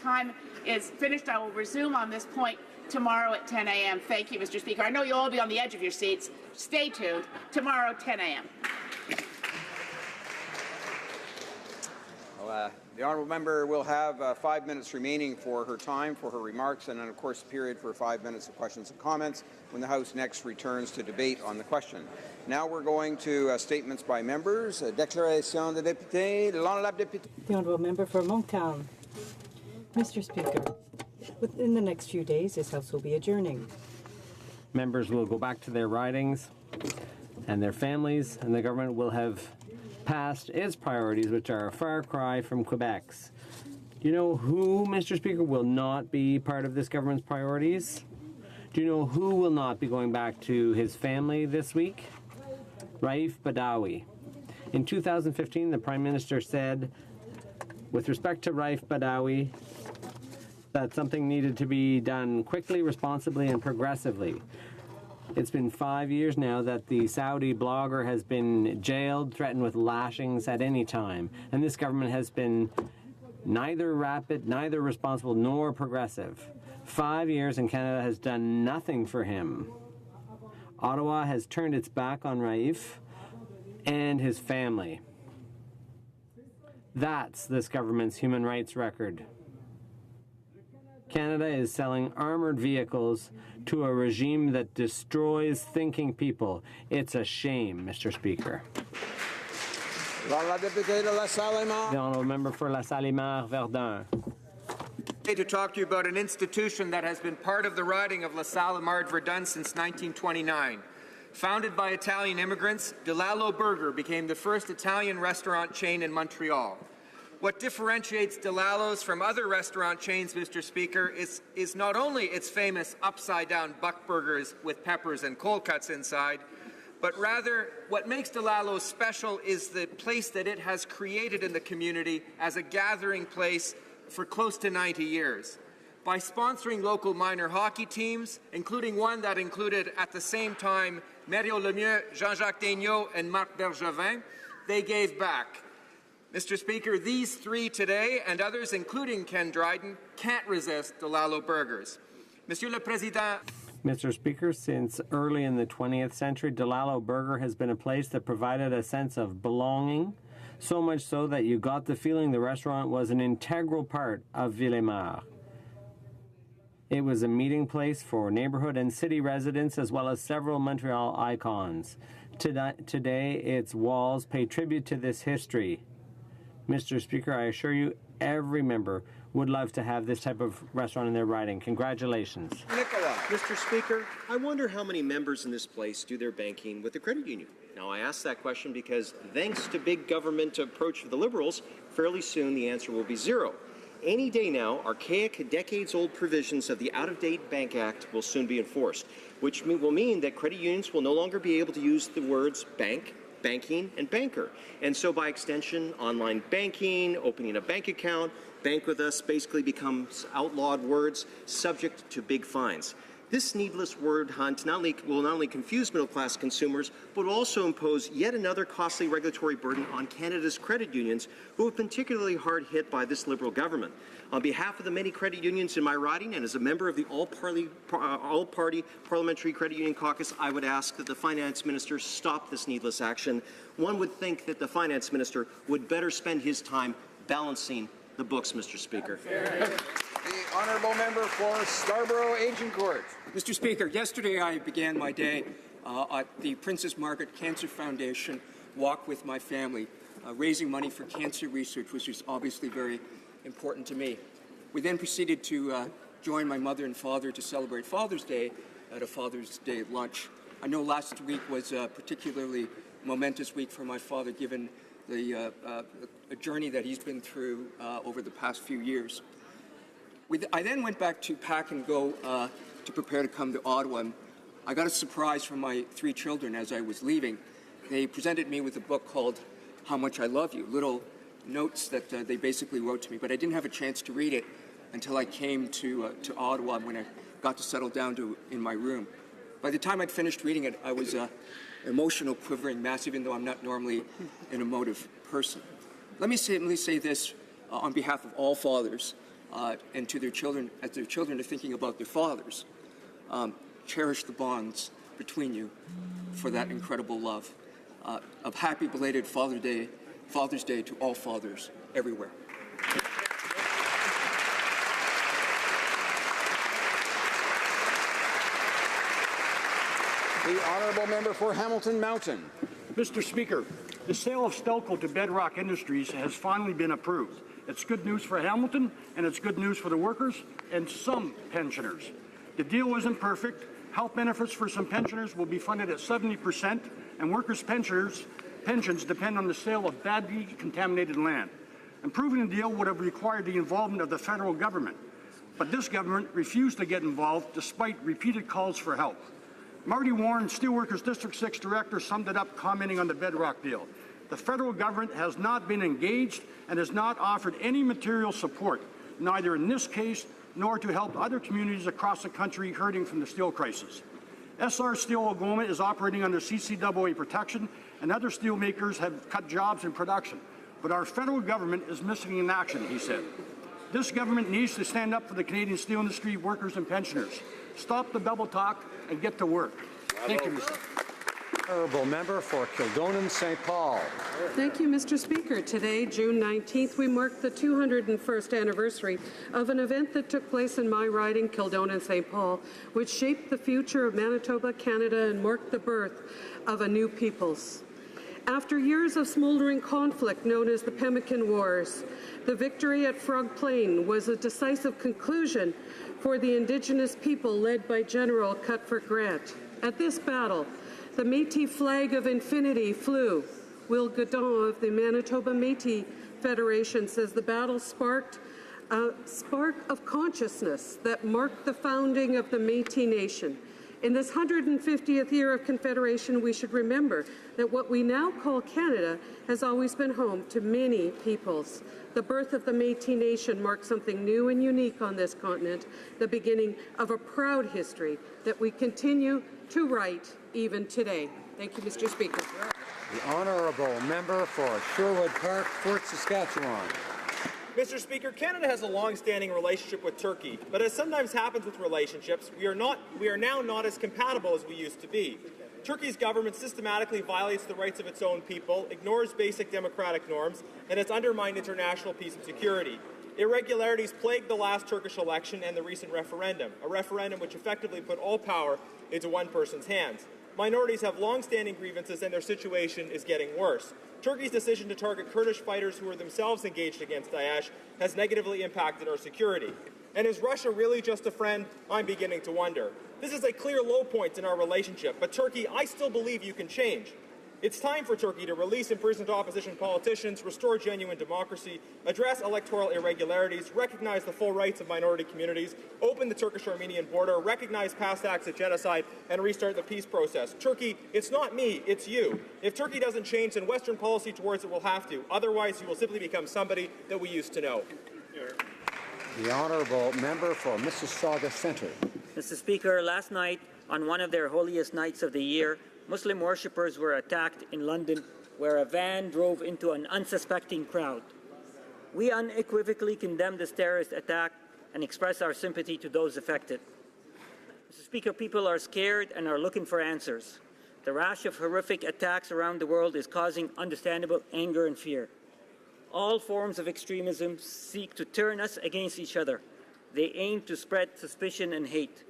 time is finished. I will resume on this point tomorrow at 10 a.m. Thank you, Mr. Speaker. I know you'll all be on the edge of your seats. Stay tuned. Tomorrow, 10 a.m. The honourable member will have 5 minutes remaining for her time, for her remarks, and then, of course, a period for 5 minutes of questions and comments when the House next returns to debate on the question. Now we're going to statements by members. Déclaration de député. L'honourable député. The honourable member for Moncton. Mr. Speaker, within the next few days, this House will be adjourning. Members will go back to their ridings and their families, and the government will have passed its priorities, which are a far cry from Quebec's. Do you know who, Mr. Speaker, will not be part of this government's priorities? Do you know who will not be going back to his family this week? Raif Badawi. In 2015, the Prime Minister said, with respect to Raif Badawi, that something needed to be done quickly, responsibly, and progressively. It's been 5 years now that the Saudi blogger has been jailed, threatened with lashings at any time. And this government has been neither rapid, neither responsible, nor progressive. 5 years and Canada has done nothing for him. Ottawa has turned its back on Raif and his family. That's this government's human rights record. Canada is selling armored vehicles to a regime that destroys thinking people. It's a shame, Mr. Speaker. The honourable member for La Salle-Mar, Verdun. To talk to you about an institution that has been part of the riding of La Salle-Mar Verdun since 1929. Founded by Italian immigrants, DeLallo Burger became the first Italian restaurant chain in Montreal. What differentiates DeLallo's from other restaurant chains, Mr. Speaker, is not only its famous upside-down buck burgers with peppers and cold cuts inside, but rather what makes DeLallo's special is the place that it has created in the community as a gathering place for close to 90 years. By sponsoring local minor hockey teams, including one that included at the same time Mario Lemieux, Jean-Jacques Daigneault, and Marc Bergevin, they gave back. Mr. Speaker, these three today, and others, including Ken Dryden, can't resist DeLallo Burgers. Monsieur le Président. Mr. Speaker, since early in the 20th century, DeLallo Burger has been a place that provided a sense of belonging, so much so that you got the feeling the restaurant was an integral part of Ville-Émard. It was a meeting place for neighborhood and city residents, as well as several Montreal icons. Today, its walls pay tribute to this history. Mr. Speaker, I assure you, every member would love to have this type of restaurant in their riding. Congratulations. Nicola. Mr. Speaker, I wonder how many members in this place do their banking with the credit union. Now, I ask that question because thanks to big government approach of the Liberals, fairly soon the answer will be zero. Any day now, archaic, decades-old provisions of the Out-of-Date Bank Act will soon be enforced, which will mean that credit unions will no longer be able to use the words bank, banking, and banker. And so by extension, online banking, opening a bank account, bank with us basically becomes outlawed words subject to big fines. This needless word hunt will not only confuse middle-class consumers, but will also impose yet another costly regulatory burden on Canada's credit unions, who are particularly hard hit by this Liberal government. On behalf of the many credit unions in my riding, and as a member of the All-Party Parliamentary Credit Union Caucus, I would ask that the Finance Minister stop this needless action. One would think that the Finance Minister would better spend his time balancing the books, Mr. Speaker. The honourable member for Scarborough Agincourt. Mr. Speaker, yesterday I began my day at the Princess Margaret Cancer Foundation walk with my family, raising money for cancer research, which is obviously very important to me. We then proceeded to join my mother and father to celebrate Father's Day at a Father's Day lunch. I know last week was a particularly momentous week for my father, given the journey that he's been through over the past few years. I then went back to pack and go to prepare to come to Ottawa. I got a surprise from my three children as I was leaving. They presented me with a book called How Much I Love You, little notes that they basically wrote to me, but I didn't have a chance to read it until I came to Ottawa when I got to settle down in my room. By the time I'd finished reading it, I was emotional, quivering mess, even though I'm not normally an emotive person. Let me simply say this on behalf of all fathers. and to their children, as their children are thinking about their fathers. Cherish the bonds between you for that incredible love. A happy belated Father's Day to all fathers everywhere. The honourable member for Hamilton Mountain. Mr. Speaker, the sale of Stelco to Bedrock Industries has finally been approved. It's good news for Hamilton, and it's good news for the workers and some pensioners. The deal isn't perfect. Health benefits for some pensioners will be funded at 70%, and workers' pensions depend on the sale of badly contaminated land. Improving the deal would have required the involvement of the federal government, but this government refused to get involved despite repeated calls for help. Marty Warren, Steelworkers District 6 Director, summed it up commenting on the Bedrock deal. The federal government has not been engaged and has not offered any material support, neither in this case nor to help other communities across the country hurting from the steel crisis. SR Steel Algoma is operating under CCAA protection, and other steel makers have cut jobs in production. But our federal government is missing in action, he said. This government needs to stand up for the Canadian steel industry, workers and pensioners. Stop the double talk and get to work. Thank you, Mr. Honourable member for Kildonan St. Paul. Thank you, Mr. Speaker. Today, June 19th, we mark the 201st anniversary of an event that took place in my riding, Kildonan St. Paul, which shaped the future of Manitoba, Canada, and marked the birth of a new peoples. After years of smouldering conflict known as the Pemmican Wars, the victory at Frog Plain was a decisive conclusion for the Indigenous people led by General Cuthbert Grant. At this battle, the Métis flag of infinity flew. Will Godon of the Manitoba Métis Federation says the battle sparked a spark of consciousness that marked the founding of the Métis Nation. In this 150th year of Confederation, we should remember that what we now call Canada has always been home to many peoples. The birth of the Métis Nation marks something new and unique on this continent, the beginning of a proud history that we continue to write even today. Thank you, Mr. Speaker. The honourable member for Sherwood Park, Fort Saskatchewan. Mr. Speaker, Canada has a long-standing relationship with Turkey, but as sometimes happens with relationships, we are now not as compatible as we used to be. Turkey's government systematically violates the rights of its own people, ignores basic democratic norms, and has undermined international peace and security. Irregularities plagued the last Turkish election and the recent referendum, a referendum which effectively put all power into one person's hands. Minorities have long-standing grievances and their situation is getting worse. Turkey's decision to target Kurdish fighters who are themselves engaged against Daesh has negatively impacted our security. And is Russia really just a friend? I'm beginning to wonder. This is a clear low point in our relationship, but Turkey, I still believe you can change. It's time for Turkey to release imprisoned opposition politicians, restore genuine democracy, address electoral irregularities, recognize the full rights of minority communities, open the Turkish-Armenian border, recognize past acts of genocide, and restart the peace process. Turkey, it's not me, it's you. If Turkey doesn't change, then Western policy towards it will have to. Otherwise, you will simply become somebody that we used to know. The honourable member for Mississauga Centre. Mr. Speaker, last night, on one of their holiest nights of the year, Muslim worshippers were attacked in London, where a van drove into an unsuspecting crowd. We unequivocally condemn this terrorist attack and express our sympathy to those affected. Mr. Speaker, people are scared and are looking for answers. The rash of horrific attacks around the world is causing understandable anger and fear. All forms of extremism seek to turn us against each other. They aim to spread suspicion and hate.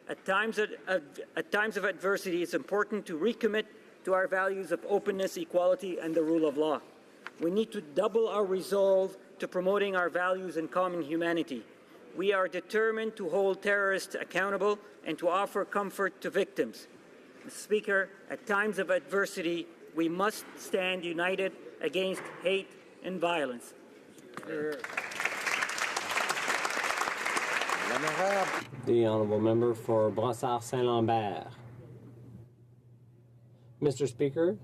At times of adversity, it's important to recommit to our values of openness, equality, and the rule of law. We need to double our resolve to promoting our values and common humanity. We are determined to hold terrorists accountable and to offer comfort to victims. Mr. Speaker, at times of adversity, we must stand united against hate and violence. The honourable member for Brossard-Saint-Lambert. Mr. Speaker,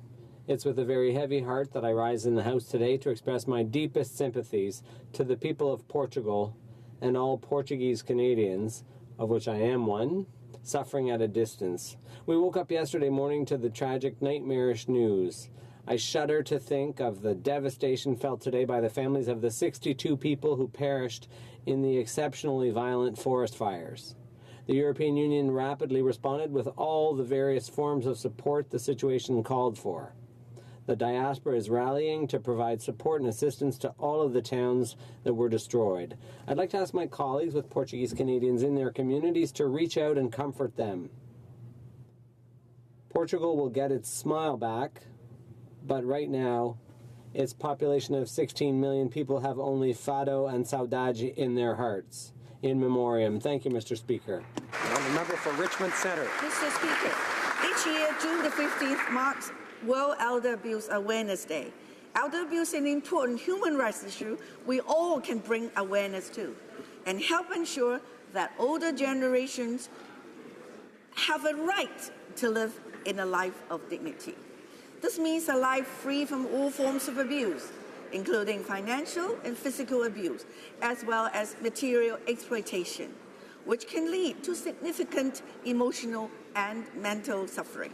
it's with a very heavy heart that I rise in the House today to express my deepest sympathies to the people of Portugal and all Portuguese Canadians, of which I am one, suffering at a distance. We woke up yesterday morning to the tragic, nightmarish news. I shudder to think of the devastation felt today by the families of the 62 people who perished in the exceptionally violent forest fires. The European Union rapidly responded with all the various forms of support the situation called for. The diaspora is rallying to provide support and assistance to all of the towns that were destroyed. I'd like to ask my colleagues with Portuguese Canadians in their communities to reach out and comfort them. Portugal will get its smile back, but right now, its population of 16 million people have only fado and saudade in their hearts. In memoriam. Thank you, Mr. Speaker. The member for Richmond Centre. Mr. Speaker, each year, June the 15th marks World Elder Abuse Awareness Day. Elder abuse is an important human rights issue we all can bring awareness to and help ensure that older generations have a right to live in a life of dignity. This means a life free from all forms of abuse, including financial and physical abuse, as well as material exploitation, which can lead to significant emotional and mental suffering.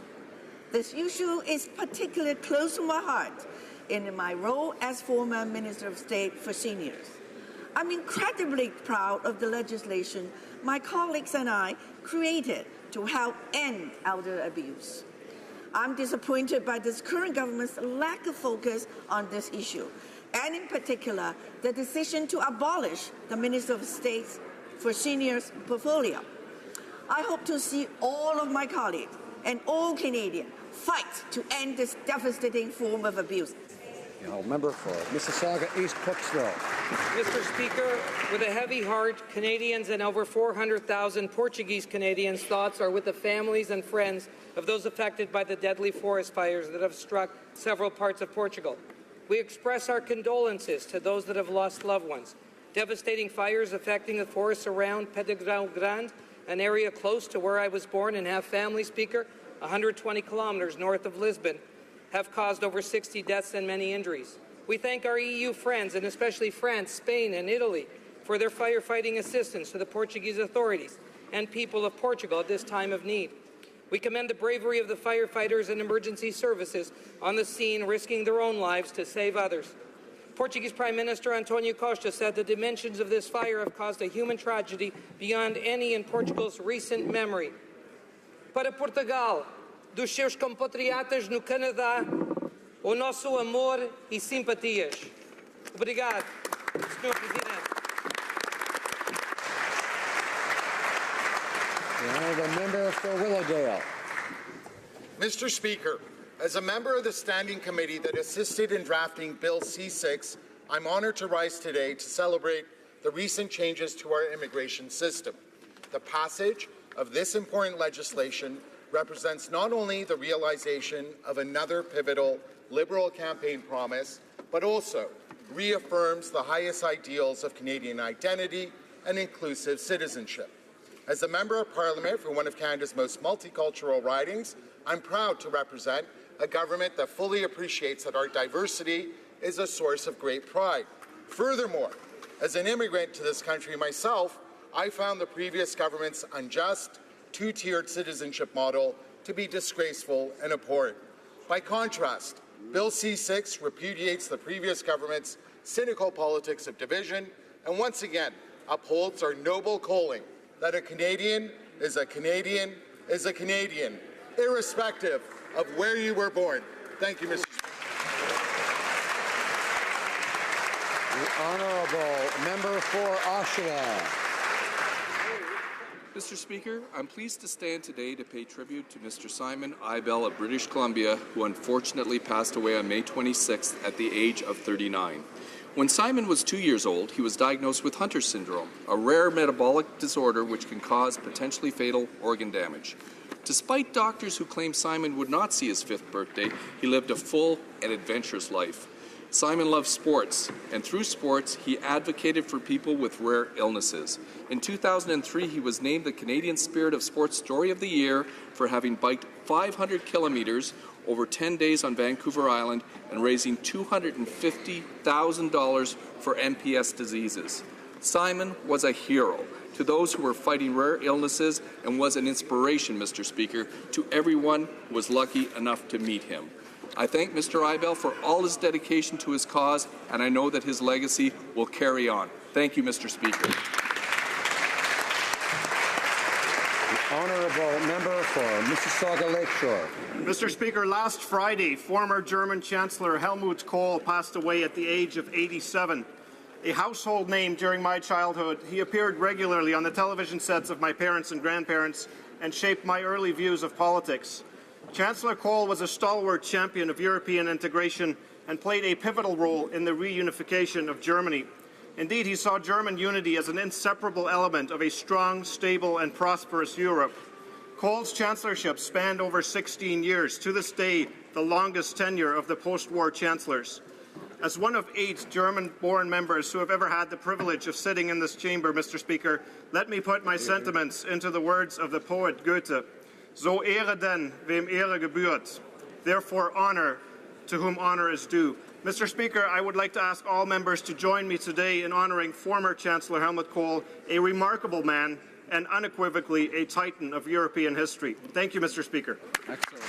This issue is particularly close to my heart in my role as former Minister of State for Seniors. I'm incredibly proud of the legislation my colleagues and I created to help end elder abuse. I'm disappointed by this current government's lack of focus on this issue, and in particular, the decision to abolish the Minister of State for Seniors portfolio. I hope to see all of my colleagues and all Canadians fight to end this devastating form of abuse. Member for Mississauga East Cooksville. Mr. Speaker, with a heavy heart, Canadians and over 400,000 Portuguese Canadians' thoughts are with the families and friends of those affected by the deadly forest fires that have struck several parts of Portugal. We express our condolences to those that have lost loved ones. Devastating fires affecting the forests around Pedregal Grande, an area close to where I was born and have family, Speaker, 120 kilometers north of Lisbon, have caused over 60 deaths and many injuries. We thank our EU friends, and especially France, Spain, and Italy, for their firefighting assistance to the Portuguese authorities and people of Portugal at this time of need. We commend the bravery of the firefighters and emergency services on the scene, risking their own lives to save others. Portuguese Prime Minister António Costa said the dimensions of this fire have caused a human tragedy beyond any in Portugal's recent memory. Para Portugal, dos seus compatriotas no Canadá, o nosso amor e simpatias. Obrigado, Sr. Presidente. The member for Willowdale. Mr. Speaker, as a member of the Standing Committee that assisted in drafting Bill C-6, I'm honoured to rise today to celebrate the recent changes to our immigration system. The passage of this important legislation represents not only the realization of another pivotal Liberal campaign promise, but also reaffirms the highest ideals of Canadian identity and inclusive citizenship. As a Member of Parliament for one of Canada's most multicultural ridings, I'm proud to represent a government that fully appreciates that our diversity is a source of great pride. Furthermore, as an immigrant to this country myself, I found the previous government's unjust, two-tiered citizenship model to be disgraceful and abhorrent. By contrast, Bill C-6 repudiates the previous government's cynical politics of division and once again upholds our noble calling that a Canadian is a Canadian is a Canadian, irrespective of where you were born. Thank you, Mr. Speaker. The Honourable Member for Oshawa. Mr. Speaker, I'm pleased to stand today to pay tribute to Mr. Simon Eibel of British Columbia, who unfortunately passed away on May 26th at the age of 39. When Simon was 2 years old, he was diagnosed with Hunter syndrome, a rare metabolic disorder which can cause potentially fatal organ damage. Despite doctors who claimed Simon would not see his 5th birthday, he lived a full and adventurous life. Simon loved sports, and through sports, he advocated for people with rare illnesses. In 2003, he was named the Canadian Spirit of Sports Story of the Year for having biked 500 kilometers over 10 days on Vancouver Island and raising $250,000 for MPS diseases. Simon was a hero to those who were fighting rare illnesses and was an inspiration, Mr. Speaker, to everyone who was lucky enough to meet him. I thank Mr. Eibel for all his dedication to his cause, and I know that his legacy will carry on. Thank you, Mr. Speaker. The honourable member for Mississauga Lakeshore. Mr. Speaker, last Friday, former German Chancellor Helmut Kohl passed away at the age of 87. A household name during my childhood, he appeared regularly on the television sets of my parents and grandparents and shaped my early views of politics. Chancellor Kohl was a stalwart champion of European integration and played a pivotal role in the reunification of Germany. Indeed, he saw German unity as an inseparable element of a strong, stable and prosperous Europe. Kohl's chancellorship spanned over 16 years, to this day the longest tenure of the post-war chancellors. As one of 8 German-born members who have ever had the privilege of sitting in this chamber, Mr. Speaker, let me put my sentiments into the words of the poet Goethe. So Ehre denn, wem Ehre gebührt. Therefore honor to whom honor is due. Mr. Speaker, I would like to ask all members to join me today in honoring former Chancellor Helmut Kohl, a remarkable man and unequivocally a titan of European history. Thank you, Mr. Speaker. Excellent.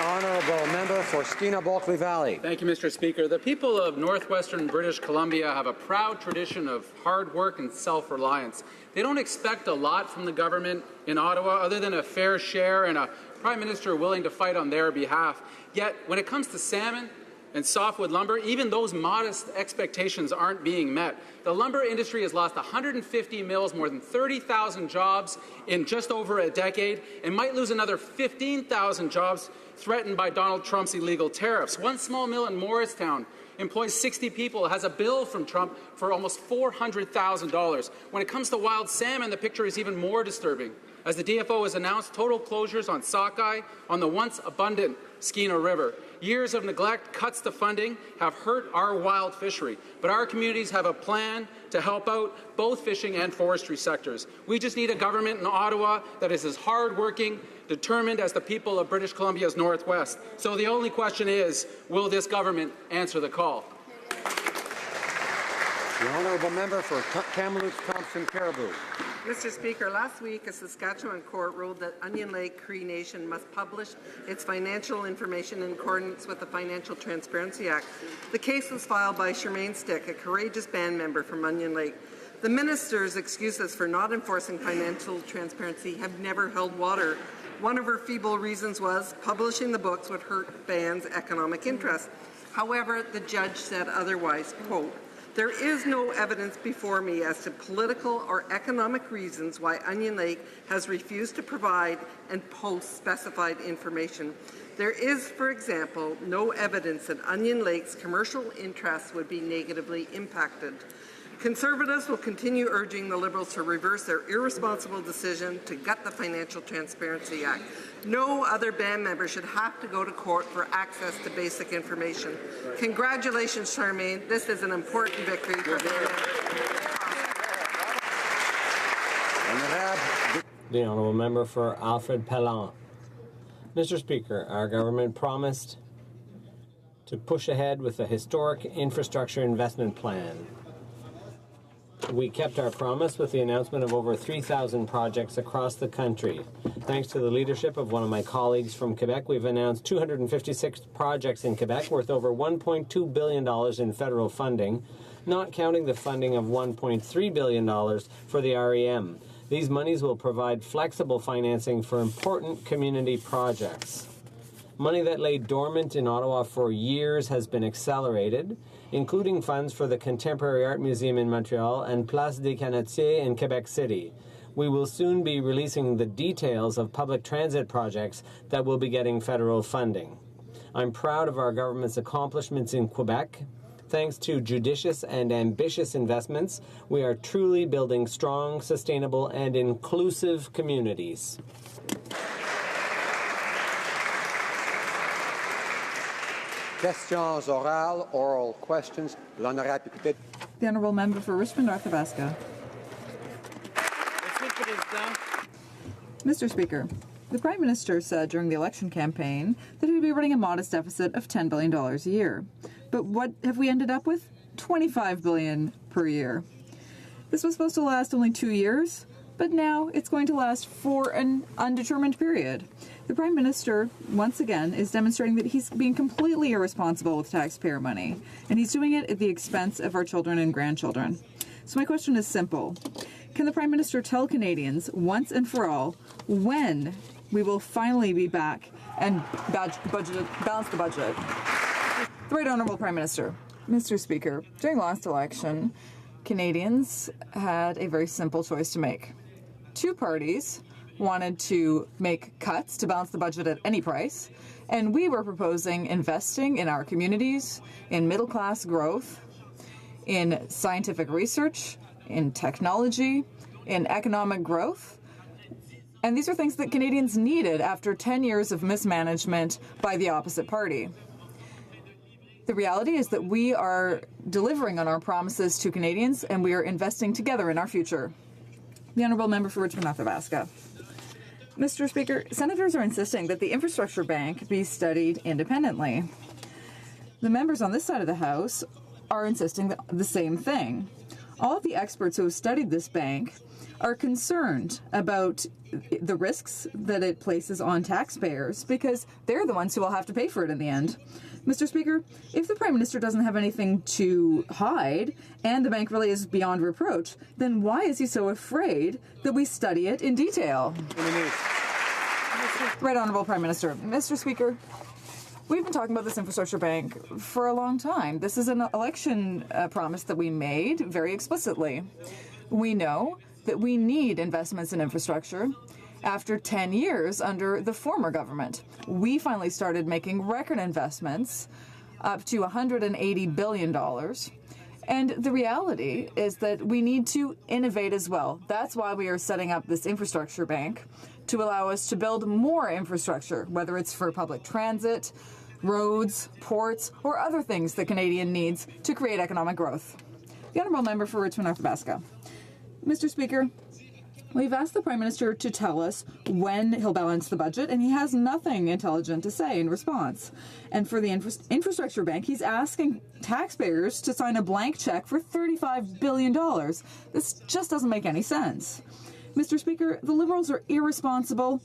Honourable member for Skeena-Bulkley Valley. Thank you, Mr. Speaker. The people of northwestern British Columbia have a proud tradition of hard work and self-reliance. They don't expect a lot from the government in Ottawa other than a fair share and a Prime Minister willing to fight on their behalf. Yet, when it comes to salmon and softwood lumber, even those modest expectations aren't being met. The lumber industry has lost 150 mills, more than 30,000 jobs in just over a decade, and might lose another 15,000 jobs threatened by Donald Trump's illegal tariffs. One small mill in Morristown employs 60 people, has a bill from Trump for almost $400,000. When it comes to wild salmon, the picture is even more disturbing. As the DFO has announced total closures on sockeye on the once abundant Skeena River. Years of neglect, cuts to funding have hurt our wild fishery, but our communities have a plan to help out both fishing and forestry sectors. We just need a government in Ottawa that is as hard-working, determined as the people of British Columbia's Northwest. So the only question is, will this government answer the call? The honourable member for Kamloops Thompson Caribou. Mr. Speaker, last week a Saskatchewan court ruled that Onion Lake Cree Nation must publish its financial information in accordance with the Financial Transparency Act. The case was filed by Charmaine Stick, a courageous band member from Onion Lake. The minister's excuses for not enforcing financial transparency have never held water. One of her feeble reasons was publishing the books would hurt band's economic interests. However, the judge said otherwise, quote, "There is no evidence before me as to political or economic reasons why Onion Lake has refused to provide and post specified information. There is, for example, no evidence that Onion Lake's commercial interests would be negatively impacted." Conservatives will continue urging the Liberals to reverse their irresponsible decision to gut the Financial Transparency Act. No other band member should have to go to court for access to basic information. Congratulations, Charmaine. This is an important victory for band members. The honourable member for Alfred Pellant. Mr. Speaker, our government promised to push ahead with a historic infrastructure investment plan. We kept our promise with the announcement of over 3,000 projects across the country. Thanks to the leadership of one of my colleagues from Quebec, we've announced 256 projects in Quebec worth over $1.2 billion in federal funding, not counting the funding of $1.3 billion for the REM. These monies will provide flexible financing for important community projects. Money that lay dormant in Ottawa for years has been accelerated, including funds for the Contemporary Art Museum in Montreal and Place des Canetiers in Quebec City. We will soon be releasing the details of public transit projects that will be getting federal funding. I'm proud of our government's accomplishments in Quebec. Thanks to judicious and ambitious investments, we are truly building strong, sustainable, and inclusive communities. Questions orales, oral questions. L'honorable député. The honourable member for Richmond North Athabasca. Mr. Speaker, the Prime Minister said during the election campaign that he would be running a modest deficit of $10 billion a year. But what have we ended up with? $25 billion per year. This was supposed to last only 2 years. but now it's going to last for an undetermined period. The Prime Minister, once again, is demonstrating that he's being completely irresponsible with taxpayer money, and he's doing it at the expense of our children and grandchildren. So my question is simple. Can the Prime Minister tell Canadians once and for all when we will finally be back and balance the budget? The Right Honourable Prime Minister. Mr. Speaker, during last election, Canadians had a very simple choice to make. Two parties wanted to make cuts to balance the budget at any price, and we were proposing investing in our communities, in middle-class growth, in scientific research, in technology, in economic growth. And these are things that Canadians needed after 10 years of mismanagement by the opposite party. The reality is that we are delivering on our promises to Canadians, and we are investing together in our future. The Honourable Member for Richmond Athabasca. Mr. Speaker, Senators are insisting that the Infrastructure Bank be studied independently. The members on this side of the House are insisting the same thing. All of the experts who have studied this bank are concerned about the risks that it places on taxpayers because they're the ones who will have to pay for it in the end. Mr. Speaker, if the Prime Minister doesn't have anything to hide and the bank really is beyond reproach, then why is he so afraid that we study it in detail? Right Honourable Prime Minister. Mr. Speaker, we've been talking about this infrastructure bank for a long time. This is an election promise that we made very explicitly. We know that we need investments in infrastructure. After 10 years under the former government, we finally started making record investments up to $180 billion. And the reality is that we need to innovate as well. That's why we are setting up this infrastructure bank to allow us to build more infrastructure, whether it's for public transit, roads, ports, or other things that Canadian needs to create economic growth. The Honourable Member for Richmond Athabasca. Mr. Speaker, we've asked the Prime Minister to tell us when he'll balance the budget, and he has nothing intelligent to say in response. And for the Infrastructure Bank, he's asking taxpayers to sign a blank check for $35 billion. This just doesn't make any sense. Mr. Speaker, the Liberals are irresponsible,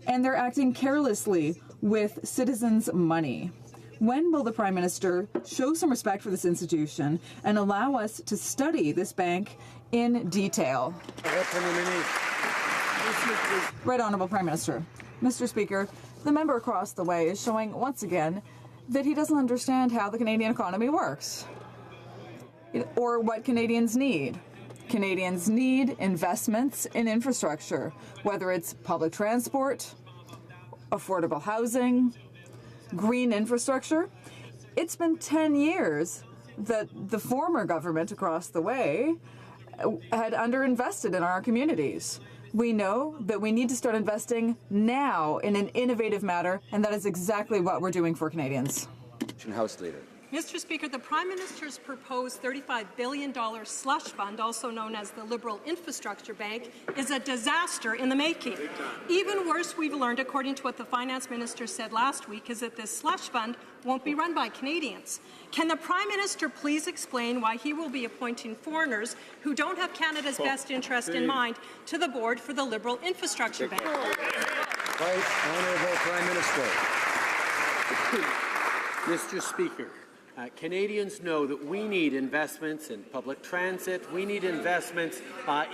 and they're acting carelessly with citizens' money. When will the Prime Minister show some respect for this institution and allow us to study this bank in detail? Right Honourable Prime Minister. Mr. Speaker, the member across the way is showing once again that he doesn't understand how the Canadian economy works or what Canadians need. Canadians need investments in infrastructure, whether it's public transport, affordable housing, green infrastructure. It's been 10 years that the former government across the way had underinvested in our communities. We know that we need to start investing now in an innovative manner, and that is exactly what we're doing for Canadians. House Leader. Mr. Speaker, the Prime Minister's proposed $35 billion slush fund, also known as the Liberal Infrastructure Bank, is a disaster in the making. Even worse, we've learned, according to what the Finance Minister said last week, is that this slush fund won't be run by Canadians. Can the Prime Minister please explain why he will be appointing foreigners who don't have Canada's best interest in mind to the board for the Liberal Infrastructure Bank? Right Honourable Prime Minister. Mr. Speaker, Canadians know that we need investments in public transit, we need investments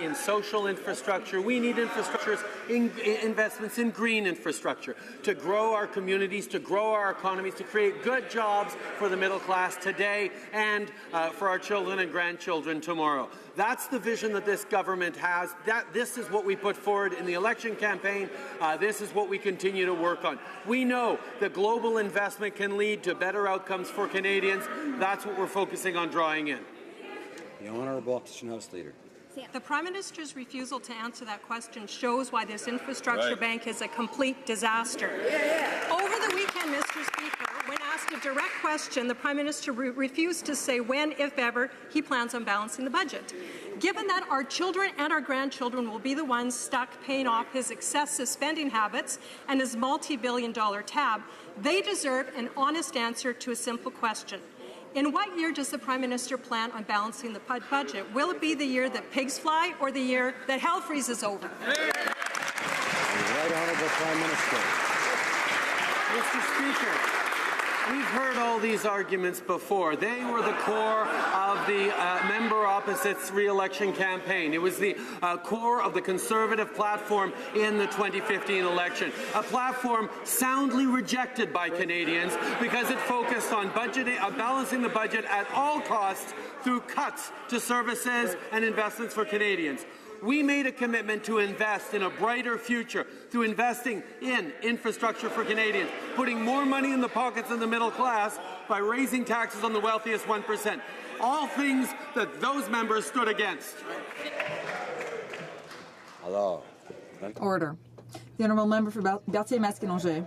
in social infrastructure, we need investments in green infrastructure to grow our communities, to grow our economies, to create good jobs for the middle class today and for our children and grandchildren tomorrow. That's the vision that this government has. This is what we put forward in the election campaign. This is what we continue to work on. We know that global investment can lead to better outcomes for Canadians. That's what we're focusing on drawing in. The Honourable Opposition House Leader. The Prime Minister's refusal to answer that question shows why this infrastructure bank is a complete disaster. Over the weekend, Mr. Speaker, when asked a direct question, the Prime Minister refused to say when, if ever, he plans on balancing the budget. Given that our children and our grandchildren will be the ones stuck paying off his excessive spending habits and his multi-billion-dollar tab, they deserve an honest answer to a simple question. In what year does the Prime Minister plan on balancing the budget? Will it be the year that pigs fly or the year that hell freezes over? The Right Honourable Prime Minister. Mr. Speaker, we've heard all these arguments before. They were the core of the member opposite's re-election campaign. It was the core of the Conservative platform in the 2015 election, a platform soundly rejected by Canadians because it focused on balancing the budget at all costs through cuts to services and investments for Canadians. We made a commitment to invest in a brighter future through investing in infrastructure for Canadians, putting more money in the pockets of the middle class by raising taxes on the wealthiest 1%. All things that those members stood against. Hello. Order. The Honourable Member for Berthier-Masquinongé.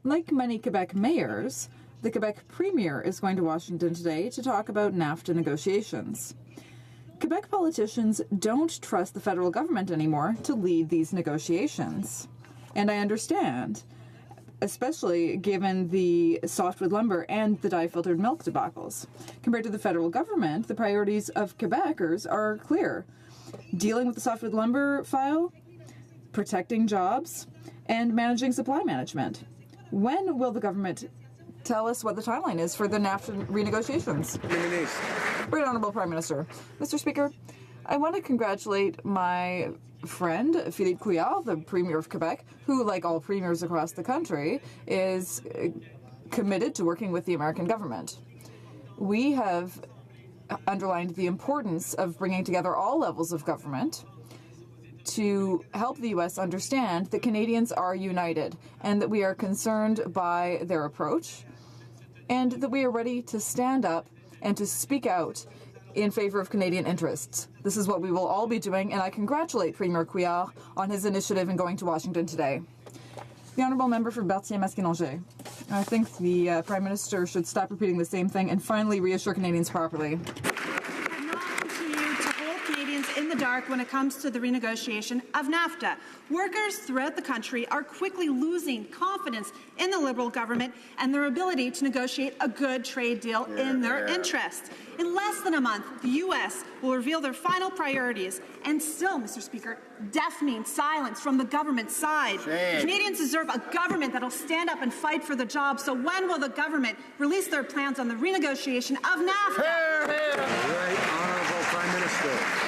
Like many Quebec mayors, the Quebec Premier is going to Washington today to talk about NAFTA negotiations. Quebec politicians don't trust the federal government anymore to lead these negotiations. And I understand, especially given the softwood lumber and the dye-filtered milk debacles. Compared to the federal government, the priorities of Quebecers are clear. Dealing with the softwood lumber file, protecting jobs, and managing supply management. When will the government tell us what the timeline is for the NAFTA renegotiations? Right Honourable Prime Minister. Mr. Speaker, I want to congratulate my friend, Philippe Couillard, the Premier of Quebec, who, like all premiers across the country, is committed to working with the American government. We have underlined the importance of bringing together all levels of government to help the U.S. understand that Canadians are united and that we are concerned by their approach and that we are ready to stand up and to speak out in favor of Canadian interests. This is what we will all be doing, and I congratulate Premier Couillard on his initiative in going to Washington today. The Honourable Member for Berthier-Masquinongé. I think the Prime Minister should stop repeating the same thing and finally reassure Canadians properly. In the dark when it comes to the renegotiation of NAFTA. Workers throughout the country are quickly losing confidence in the Liberal government and their ability to negotiate a good trade deal in their interest. In less than a month, the U.S. will reveal their final priorities, and still, Mr. Speaker, deafening silence from the government's side. Canadians deserve a government that will stand up and fight for the jobs, so when will the government release their plans on the renegotiation of NAFTA? Right Honourable Prime Minister.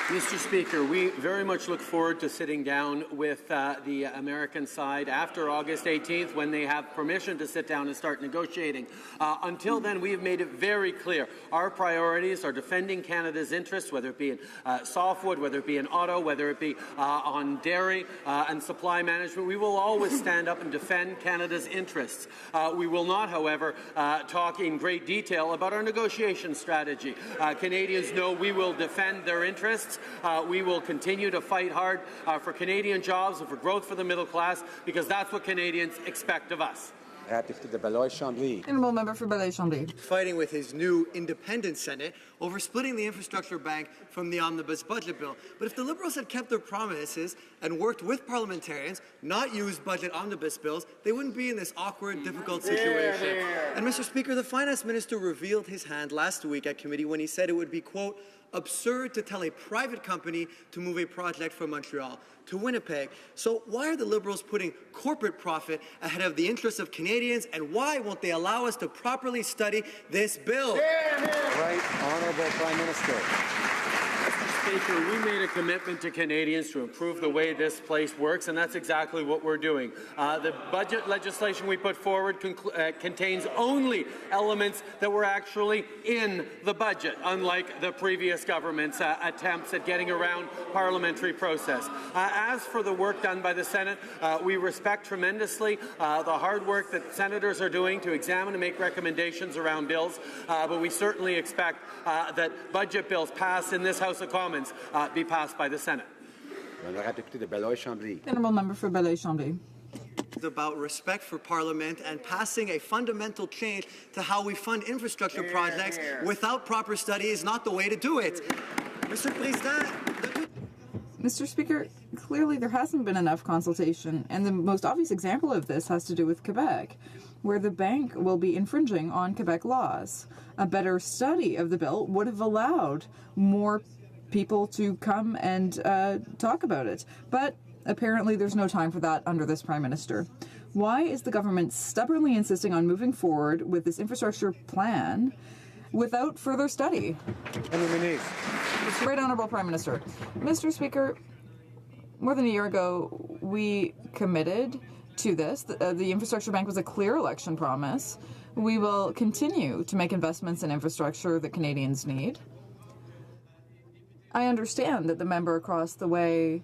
Mr. Speaker, we very much look forward to sitting down with the American side after August 18th when they have permission to sit down and start negotiating. Until then, we have made it very clear. Our priorities are defending Canada's interests, whether it be in softwood, whether it be in auto, whether it be on dairy and supply management. We will always stand up and defend Canada's interests. We will not, however, talk in great detail about our negotiation strategy. Canadians know we will defend their interests. We will continue to fight hard for Canadian jobs and for growth for the middle class, because that's what Canadians expect of us. Honourable Member for Belleuil-Chambly. Fighting with his new independent Senate over splitting the infrastructure bank from the omnibus budget bill. But if the Liberals had kept their promises and worked with parliamentarians, not used budget omnibus bills, they wouldn't be in this awkward, difficult situation. And Mr. Speaker, the Finance Minister revealed his hand last week at committee when he said it would be, quote, absurd to tell a private company to move a project from Montreal to Winnipeg. So why are the Liberals putting corporate profit ahead of the interests of Canadians, and why won't they allow us to properly study this bill? Right Honourable Prime Minister. Speaker, we made a commitment to Canadians to improve the way this place works, and that's exactly what we're doing. The budget legislation we put forward contains only elements that were actually in the budget, unlike the previous government's attempts at getting around parliamentary process. As for the work done by the Senate, we respect tremendously the hard work that senators are doing to examine and make recommendations around bills, but we certainly expect that budget bills passed in this House of Commons be passed by the Senate. Honourable Member for Belleuil-Chambly. About respect for Parliament and passing a fundamental change to how we fund infrastructure projects without proper study is not the way to do it. Mr. President. Mr. Speaker, clearly there hasn't been enough consultation, and the most obvious example of this has to do with Quebec, where the bank will be infringing on Quebec laws. A better study of the bill would have allowed more people to come and talk about it. But apparently there's no time for that under this Prime Minister. Why is the government stubbornly insisting on moving forward with this infrastructure plan without further study? Right Honourable Prime Minister. Mr. Speaker, more than a year ago, we committed to this. The infrastructure bank was a clear election promise. We will continue to make investments in infrastructure that Canadians need. I understand that the members across the way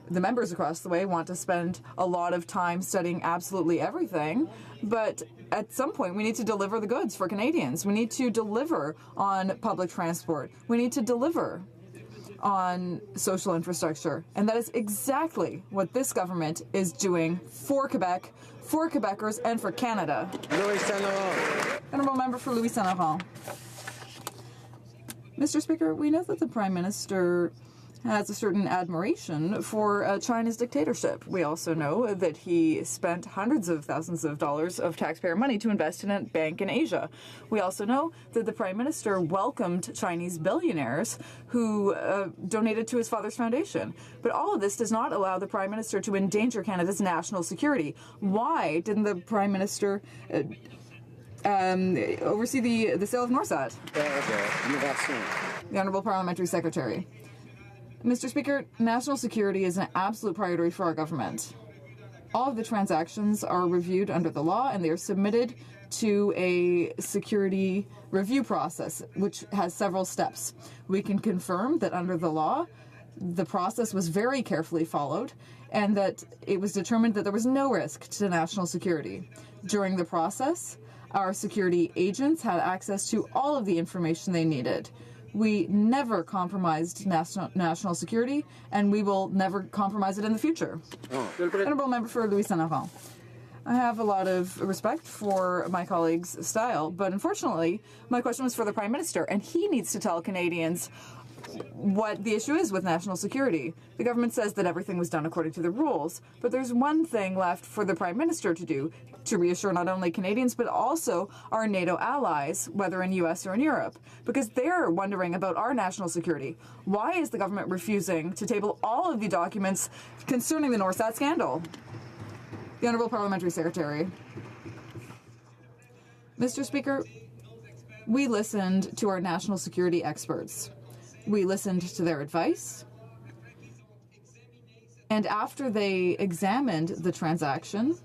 want to spend a lot of time studying absolutely everything, but at some point we need to deliver the goods for Canadians. We need to deliver on public transport. We need to deliver on social infrastructure. And that is exactly what this government is doing for Quebec, for Quebecers, and for Canada. Louis Saint-Laurent. Honourable Member for Louis Saint-Laurent. Mr. Speaker, we know that the Prime Minister has a certain admiration for China's dictatorship. We also know that he spent hundreds of thousands of dollars of taxpayer money to invest in a bank in Asia. We also know that the Prime Minister welcomed Chinese billionaires who donated to his father's foundation. But all of this does not allow the Prime Minister to endanger Canada's national security. Why didn't the Prime Minister oversee the sale of Norsat? The Honourable Parliamentary Secretary. Mr. Speaker, national security is an absolute priority for our government. All of the transactions are reviewed under the law, and they are submitted to a security review process, which has several steps. We can confirm that under the law, the process was very carefully followed, and that it was determined that there was no risk to national security. During the process, our security agents had access to all of the information they needed. We never compromised national security, and we will never compromise it in the future. Honourable Member for Louis Saint-Laurent. I have a lot of respect for my colleague's style, but unfortunately, my question was for the Prime Minister, and he needs to tell Canadians what the issue is with national security. The government says that everything was done according to the rules, but there's one thing left for the Prime Minister to do to reassure not only Canadians but also our NATO allies, whether in US or in Europe, because they're wondering about our national security. Why is the government refusing to table all of the documents concerning the Norsat scandal? The Honourable Parliamentary Secretary. Mr. Speaker, we listened to our national security experts. We listened to their advice, and after they examined the transaction,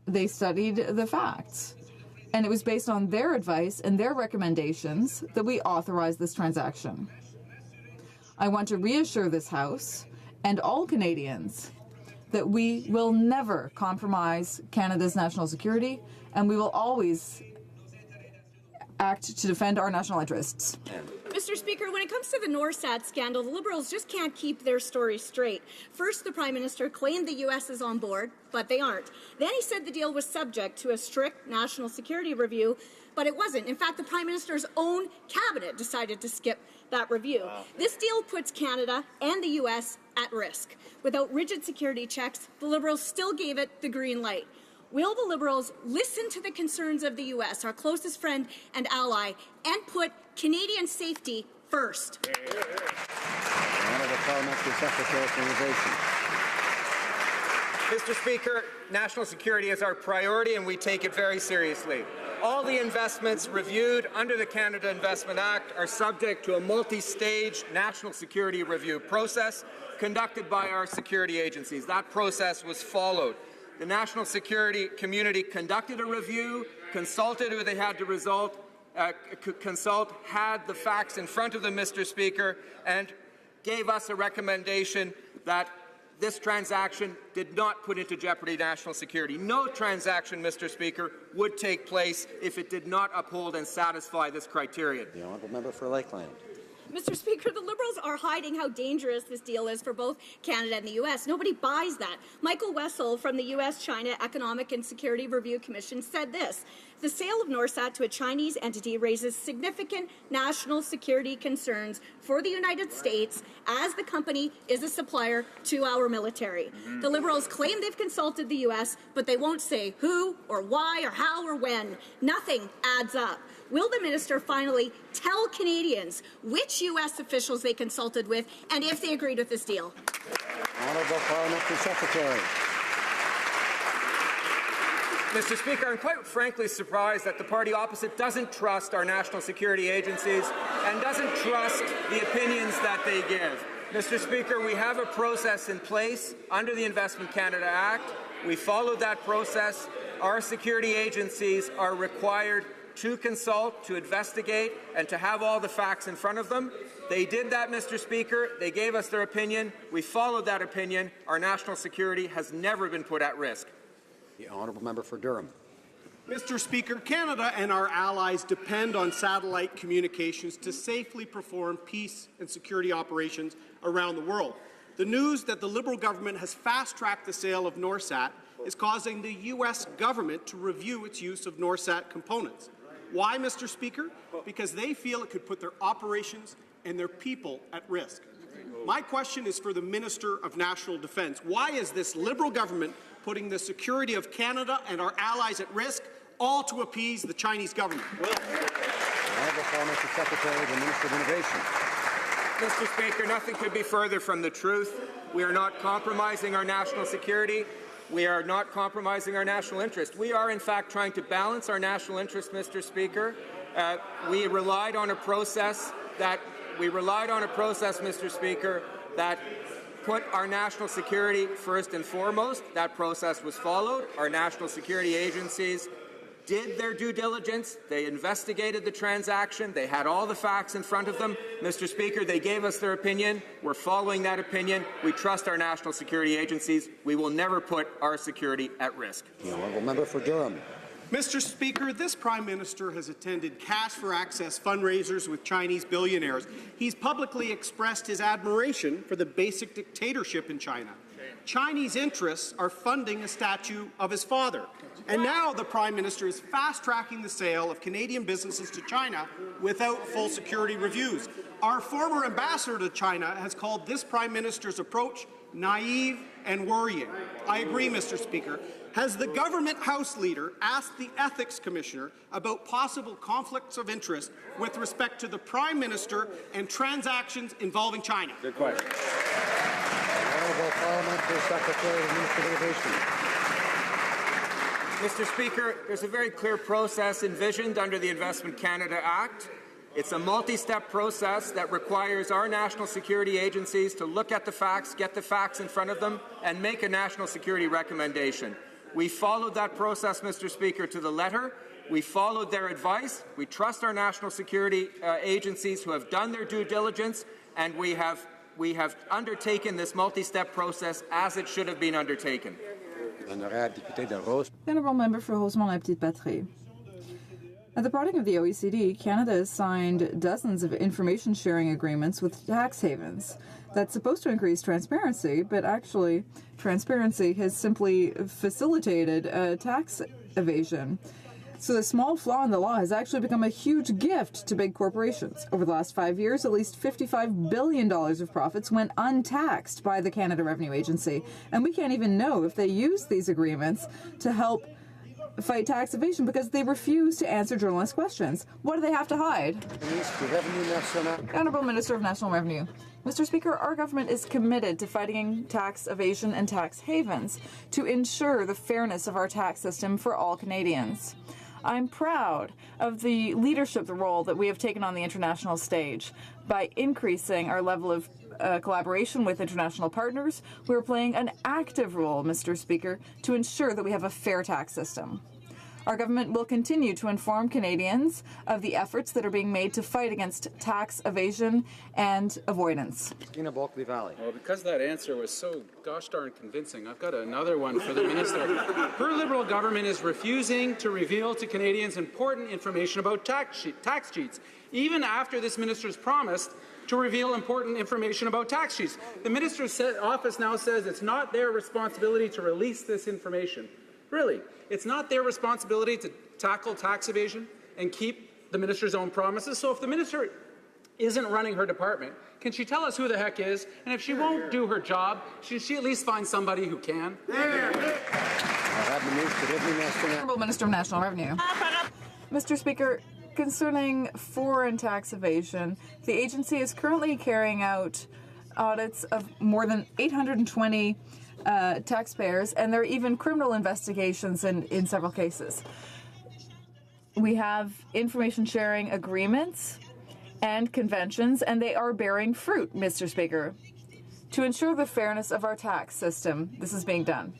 they studied the facts. And it was based on their advice and their recommendations that we authorized this transaction. I want to reassure this House and all Canadians that we will never compromise Canada's national security, and we will always act to defend our national interests. Mr. Speaker, when it comes to the Norsat scandal, the Liberals just can't keep their story straight. First, the Prime Minister claimed the U.S. is on board, but they aren't. Then he said the deal was subject to a strict national security review, but it wasn't. In fact, the Prime Minister's own cabinet decided to skip that review. Wow. This deal puts Canada and the U.S. at risk. Without rigid security checks, the Liberals still gave it the green light. Will the Liberals listen to the concerns of the U.S., our closest friend and ally, and put Canadian safety first? Honourable Parliamentary Secretary for Innovation. Mr. Speaker, national security is our priority, and we take it very seriously. All the investments reviewed under the Canada Investment Act are subject to a multi-stage national security review process conducted by our security agencies. That process was followed. The national security community conducted a review, consulted who they had to consult, had the facts in front of them, Mr. Speaker, and gave us a recommendation that this transaction did not put into jeopardy national security. No transaction, Mr. Speaker, would take place if it did not uphold and satisfy this criterion. The Honourable Member for Lakeland. Mr. Speaker, the Liberals are hiding how dangerous this deal is for both Canada and the U.S. Nobody buys that. Michael Wessel from the U.S.-China Economic and Security Review Commission said this: the sale of Norsat to a Chinese entity raises significant national security concerns for the United States, as the company is a supplier to our military. The Liberals claim they've consulted the U.S., but they won't say who or why or how or when. Nothing adds up. Will the minister finally tell Canadians which U.S. officials they consulted with and if they agreed with this deal? Honourable Parliamentary Secretary. Mr. Speaker, I'm quite frankly surprised that the party opposite doesn't trust our national security agencies and doesn't trust the opinions that they give. Mr. Speaker, we have a process in place under the Investment Canada Act. We followed that process. Our security agencies are required to consult, to investigate, and to have all the facts in front of them. They did that, Mr. Speaker. They gave us their opinion. We followed that opinion. Our national security has never been put at risk. The honourable member for Durham. Mr. Speaker, Canada and our allies depend on satellite communications to safely perform peace and security operations around the world. The news that the Liberal government has fast-tracked the sale of Norsat is causing the U.S. government to review its use of Norsat components. Why, Mr. Speaker? Because they feel it could put their operations and their people at risk. My question is for the Minister of National Defence. Why is this Liberal government putting the security of Canada and our allies at risk, all to appease the Chinese government? Honourable Parliamentary Secretary, the Minister of Innovation. Mr. Speaker, nothing could be further from the truth. We are not compromising our national security. We are not compromising our national interest. We are, in fact, trying to balance our national interest, Mr. Speaker. We relied on a process, Mr. Speaker, that put our national security first and foremost. That process was followed. Our national security agencies did their due diligence. They investigated the transaction. They had all the facts in front of them. Mr. Speaker, they gave us their opinion. We're following that opinion. We trust our national security agencies. We will never put our security at risk. The honourable member for Durham. Mr. Speaker, this Prime Minister has attended Cash for Access fundraisers with Chinese billionaires. He's publicly expressed his admiration for the basic dictatorship in China. Chinese interests are funding a statue of his father. And now the Prime Minister is fast-tracking the sale of Canadian businesses to China without full security reviews. Our former ambassador to China has called this Prime Minister's approach naive and worrying. I agree, Mr. Speaker. Has the government House Leader asked the Ethics Commissioner about possible conflicts of interest with respect to the Prime Minister and transactions involving China? Good question. Honourable Parliamentary Secretary of the Minister of Innovation. Mr. Speaker, there's a very clear process envisioned under the Investment Canada Act. It's a multi-step process that requires our national security agencies to look at the facts, get the facts in front of them, and make a national security recommendation. We followed that process, Mr. Speaker, to the letter. We followed their advice. We trust our national security agencies who have done their due diligence, and we have undertaken this multi-step process as it should have been undertaken. The honourable member for Rosemont-la-Petite-Patrie. At the prodding of the OECD, Canada has signed dozens of information-sharing agreements with tax havens. That's supposed to increase transparency, but actually, transparency has simply facilitated tax evasion. So the small flaw in the law has actually become a huge gift to big corporations. Over the last 5 years, at least $55 billion of profits went untaxed by the Canada Revenue Agency. And we can't even know if they used these agreements to help fight tax evasion because they refuse to answer journalist questions. What do they have to hide? Honourable Minister of National Revenue. Mr. Speaker, our government is committed to fighting tax evasion and tax havens to ensure the fairness of our tax system for all Canadians. I'm proud of the leadership role that we have taken on the international stage. By increasing our level of collaboration with international partners, we're playing an active role, Mr. Speaker, to ensure that we have a fair tax system. Our government will continue to inform Canadians of the efforts that are being made to fight against tax evasion and avoidance. Well, because that answer was so gosh darn convincing, I've got another one for the minister. Her Liberal government is refusing to reveal to Canadians important information about tax cheats, even after this minister's promised to reveal important information about tax sheets. The minister's office now says it's not their responsibility to release this information. Really, it's not their responsibility to tackle tax evasion and keep the minister's own promises. So if the minister isn't running her department, can she tell us who the heck is? And if she won't do her job, should she at least find somebody who can? Honourable Minister of National Revenue. Mr. Speaker, concerning foreign tax evasion, the agency is currently carrying out audits of more than 820 taxpayers, and there are even criminal investigations in several cases. We have information sharing agreements and conventions, and they are bearing fruit, Mr. Speaker. To ensure the fairness of our tax system, this is being done.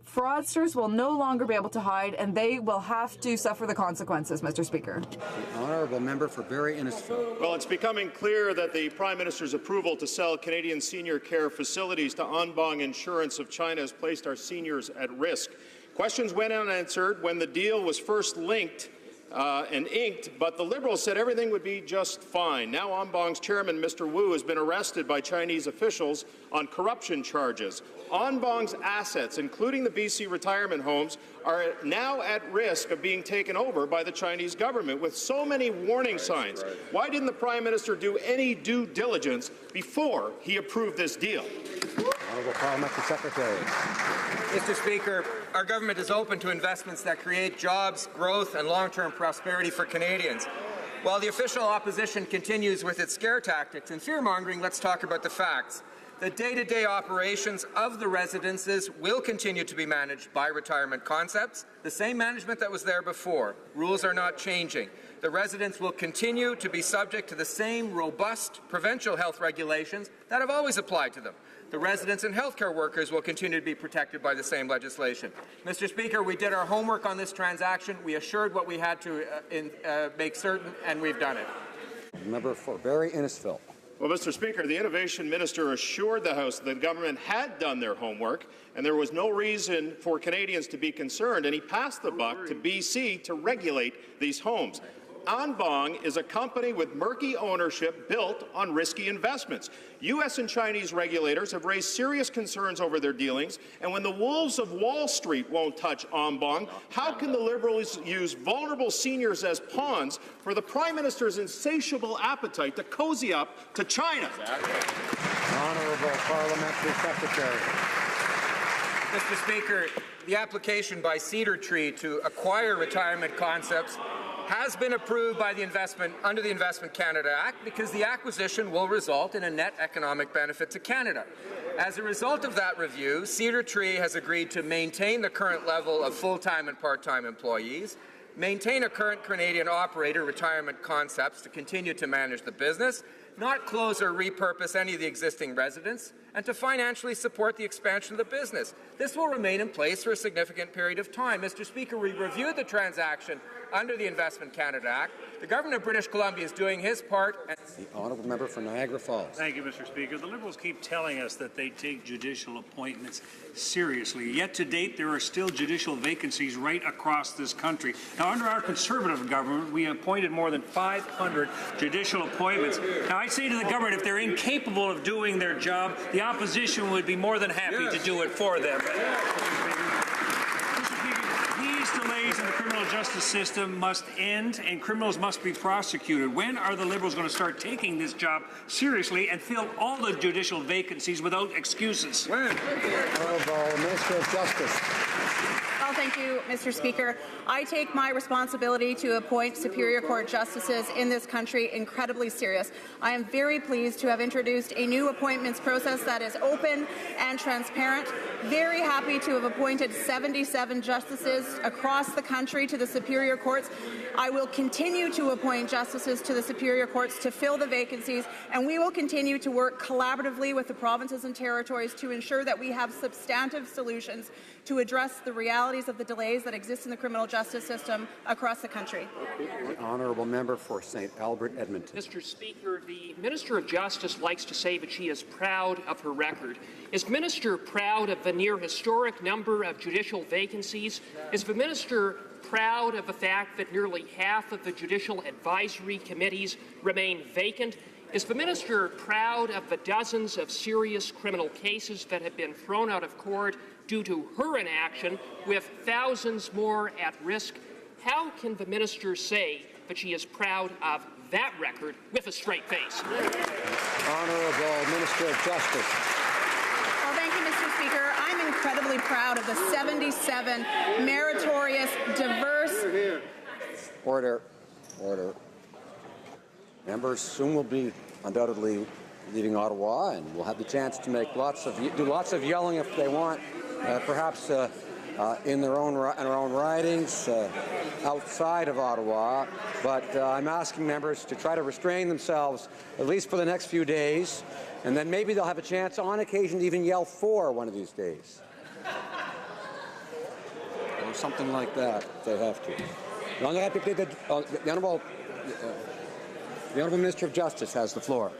Fraudsters will no longer be able to hide, and they will have to suffer the consequences, Mr. Speaker. The honourable member for Barrie Innisfil. Well, it's becoming clear that the Prime Minister's approval to sell Canadian senior care facilities to Anbang Insurance of China has placed our seniors at risk. Questions went unanswered when the deal was first linked and inked, but the Liberals said everything would be just fine. Now Anbang's chairman, Mr. Wu, has been arrested by Chinese officials on corruption charges. Anbang's assets, including the BC retirement homes, are now at risk of being taken over by the Chinese government with so many warning signs. Why didn't the Prime Minister do any due diligence before he approved this deal? Honourable Parliamentary Secretary. Mr. Speaker, our government is open to investments that create jobs, growth and long-term prosperity for Canadians. While the official opposition continues with its scare tactics and fear-mongering, let's talk about the facts. The day-to-day operations of the residences will continue to be managed by Retirement Concepts, the same management that was there before. Rules are not changing. The residents will continue to be subject to the same robust provincial health regulations that have always applied to them. The residents and healthcare workers will continue to be protected by the same legislation. Mr. Speaker, we did our homework on this transaction. We assured what we had to make certain, and we've done it. Member for Barrie Innisfil. Well, Mr. Speaker, the Innovation Minister assured the House that the government had done their homework and there was no reason for Canadians to be concerned, and he passed the buck to BC to regulate these homes. Anbang is a company with murky ownership built on risky investments. U.S. and Chinese regulators have raised serious concerns over their dealings, and when the wolves of Wall Street won't touch Anbang, how can the Liberals use vulnerable seniors as pawns for the Prime Minister's insatiable appetite to cozy up to China? Honourable Parliamentary Secretary. Mr. Speaker, the application by Cedar Tree to acquire Retirement Concepts has been approved by under the Investment Canada Act because the acquisition will result in a net economic benefit to Canada. As a result of that review, Cedar Tree has agreed to maintain the current level of full-time and part-time employees, maintain a current Canadian operator, Retirement Concepts, to continue to manage the business, not close or repurpose any of the existing residents, and to financially support the expansion of the business. This will remain in place for a significant period of time. Mr. Speaker, we reviewed the transaction under the Investment Canada Act. The Government of British Columbia is doing his part. The honourable member for Niagara Falls. Thank you, Mr. Speaker. The Liberals keep telling us that they take judicial appointments seriously. Yet to date, there are still judicial vacancies right across this country. Now, under our Conservative government, we appointed more than 500 judicial appointments. Now, I say to the government, if they're incapable of doing their job, the opposition would be more than happy to do it for them. These delays in the criminal justice system must end, and criminals must be prosecuted. When are the Liberals going to start taking this job seriously and fill all the judicial vacancies without excuses? When? Honourable Minister of Justice. Well, thank you, Mr. Speaker. I take my responsibility to appoint Superior Court justices in this country incredibly serious. I am very pleased to have introduced a new appointments process that is open and transparent. Very happy to have appointed 77 justices across the country to the Superior Courts. I will continue to appoint justices to the Superior Courts to fill the vacancies, and we will continue to work collaboratively with the provinces and territories to ensure that we have substantive solutions to address address the realities of the delays that exist in the criminal justice system across the country. The honourable member for St. Albert, Edmonton. Mr. Speaker, the Minister of Justice likes to say that she is proud of her record. Is the Minister proud of the near historic number of judicial vacancies? Is the Minister proud of the fact that nearly half of the judicial advisory committees remain vacant? Is the Minister proud of the dozens of serious criminal cases that have been thrown out of court due to her inaction, with thousands more at risk? How can the Minister say that she is proud of that record with a straight face? Honourable Minister of Justice. Well, thank you, Mr. Speaker. I'm incredibly proud of the 77 meritorious, diverse... Order. Order. Members soon will be undoubtedly leaving Ottawa, and will have the chance to make do lots of yelling if they want, perhaps in their own ridings outside of Ottawa. But I'm asking members to try to restrain themselves at least for the next few days, and then maybe they'll have a chance on occasion to even yell for one of these days, or something like that if they have to. The Honourable Minister of Justice has the floor.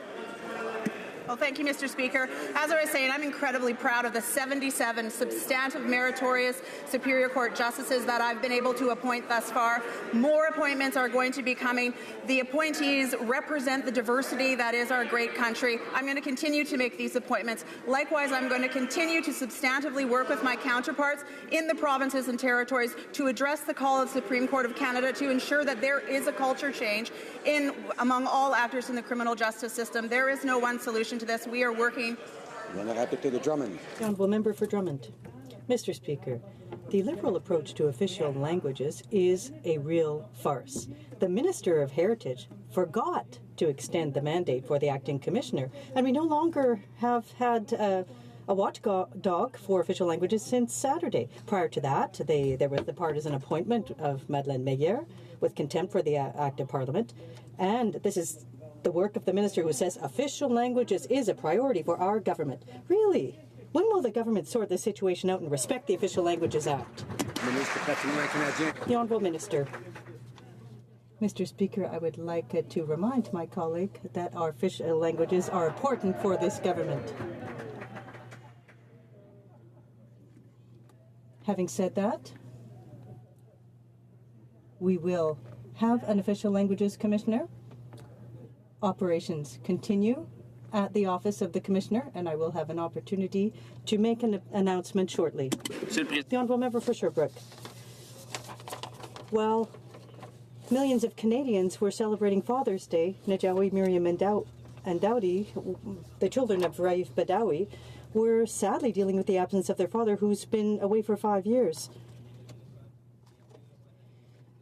Well, thank you, Mr. Speaker. As I was saying, I'm incredibly proud of the 77 substantive meritorious Superior Court justices that I've been able to appoint thus far. More appointments are going to be coming. The appointees represent the diversity that is our great country. I'm going to continue to make these appointments. Likewise, I'm going to continue to substantively work with my counterparts in the provinces and territories to address the call of the Supreme Court of Canada to ensure that there is a culture change among all actors in the criminal justice system. There is no one solution to this. We are working. The Drummond. The honourable member for Drummond. Mr. Speaker, the Liberal approach to official languages is a real farce. The Minister of Heritage forgot to extend the mandate for the acting commissioner, and we no longer have had a watchdog for official languages since Saturday. Prior to that, there was the partisan appointment of Madeleine Meyer with contempt for the Act of Parliament, and this is the work of the minister who says official languages is a priority for our government. Really? When will the government sort this situation out and respect the Official Languages Act? The Honourable Minister. Mr. Speaker, I would like to remind my colleague that our official languages are important for this government. Having said that, we will have an Official Languages Commissioner. Operations continue at the office of the Commissioner, and I will have an opportunity to make an announcement shortly. The Honourable Member for Sherbrooke. Well, millions of Canadians were celebrating Father's Day. Najawi, Miriam, and Dowdy, the children of Raif Badawi, were sadly dealing with the absence of their father, who's been away for 5 years.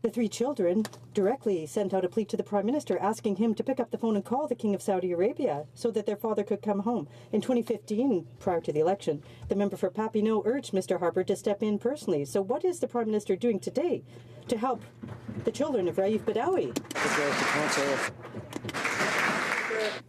The three children directly sent out a plea to the Prime Minister asking him to pick up the phone and call the King of Saudi Arabia so that their father could come home. In 2015, prior to the election, the member for Papineau urged Mr. Harper to step in personally. So what is the Prime Minister doing today to help the children of Raif Badawi?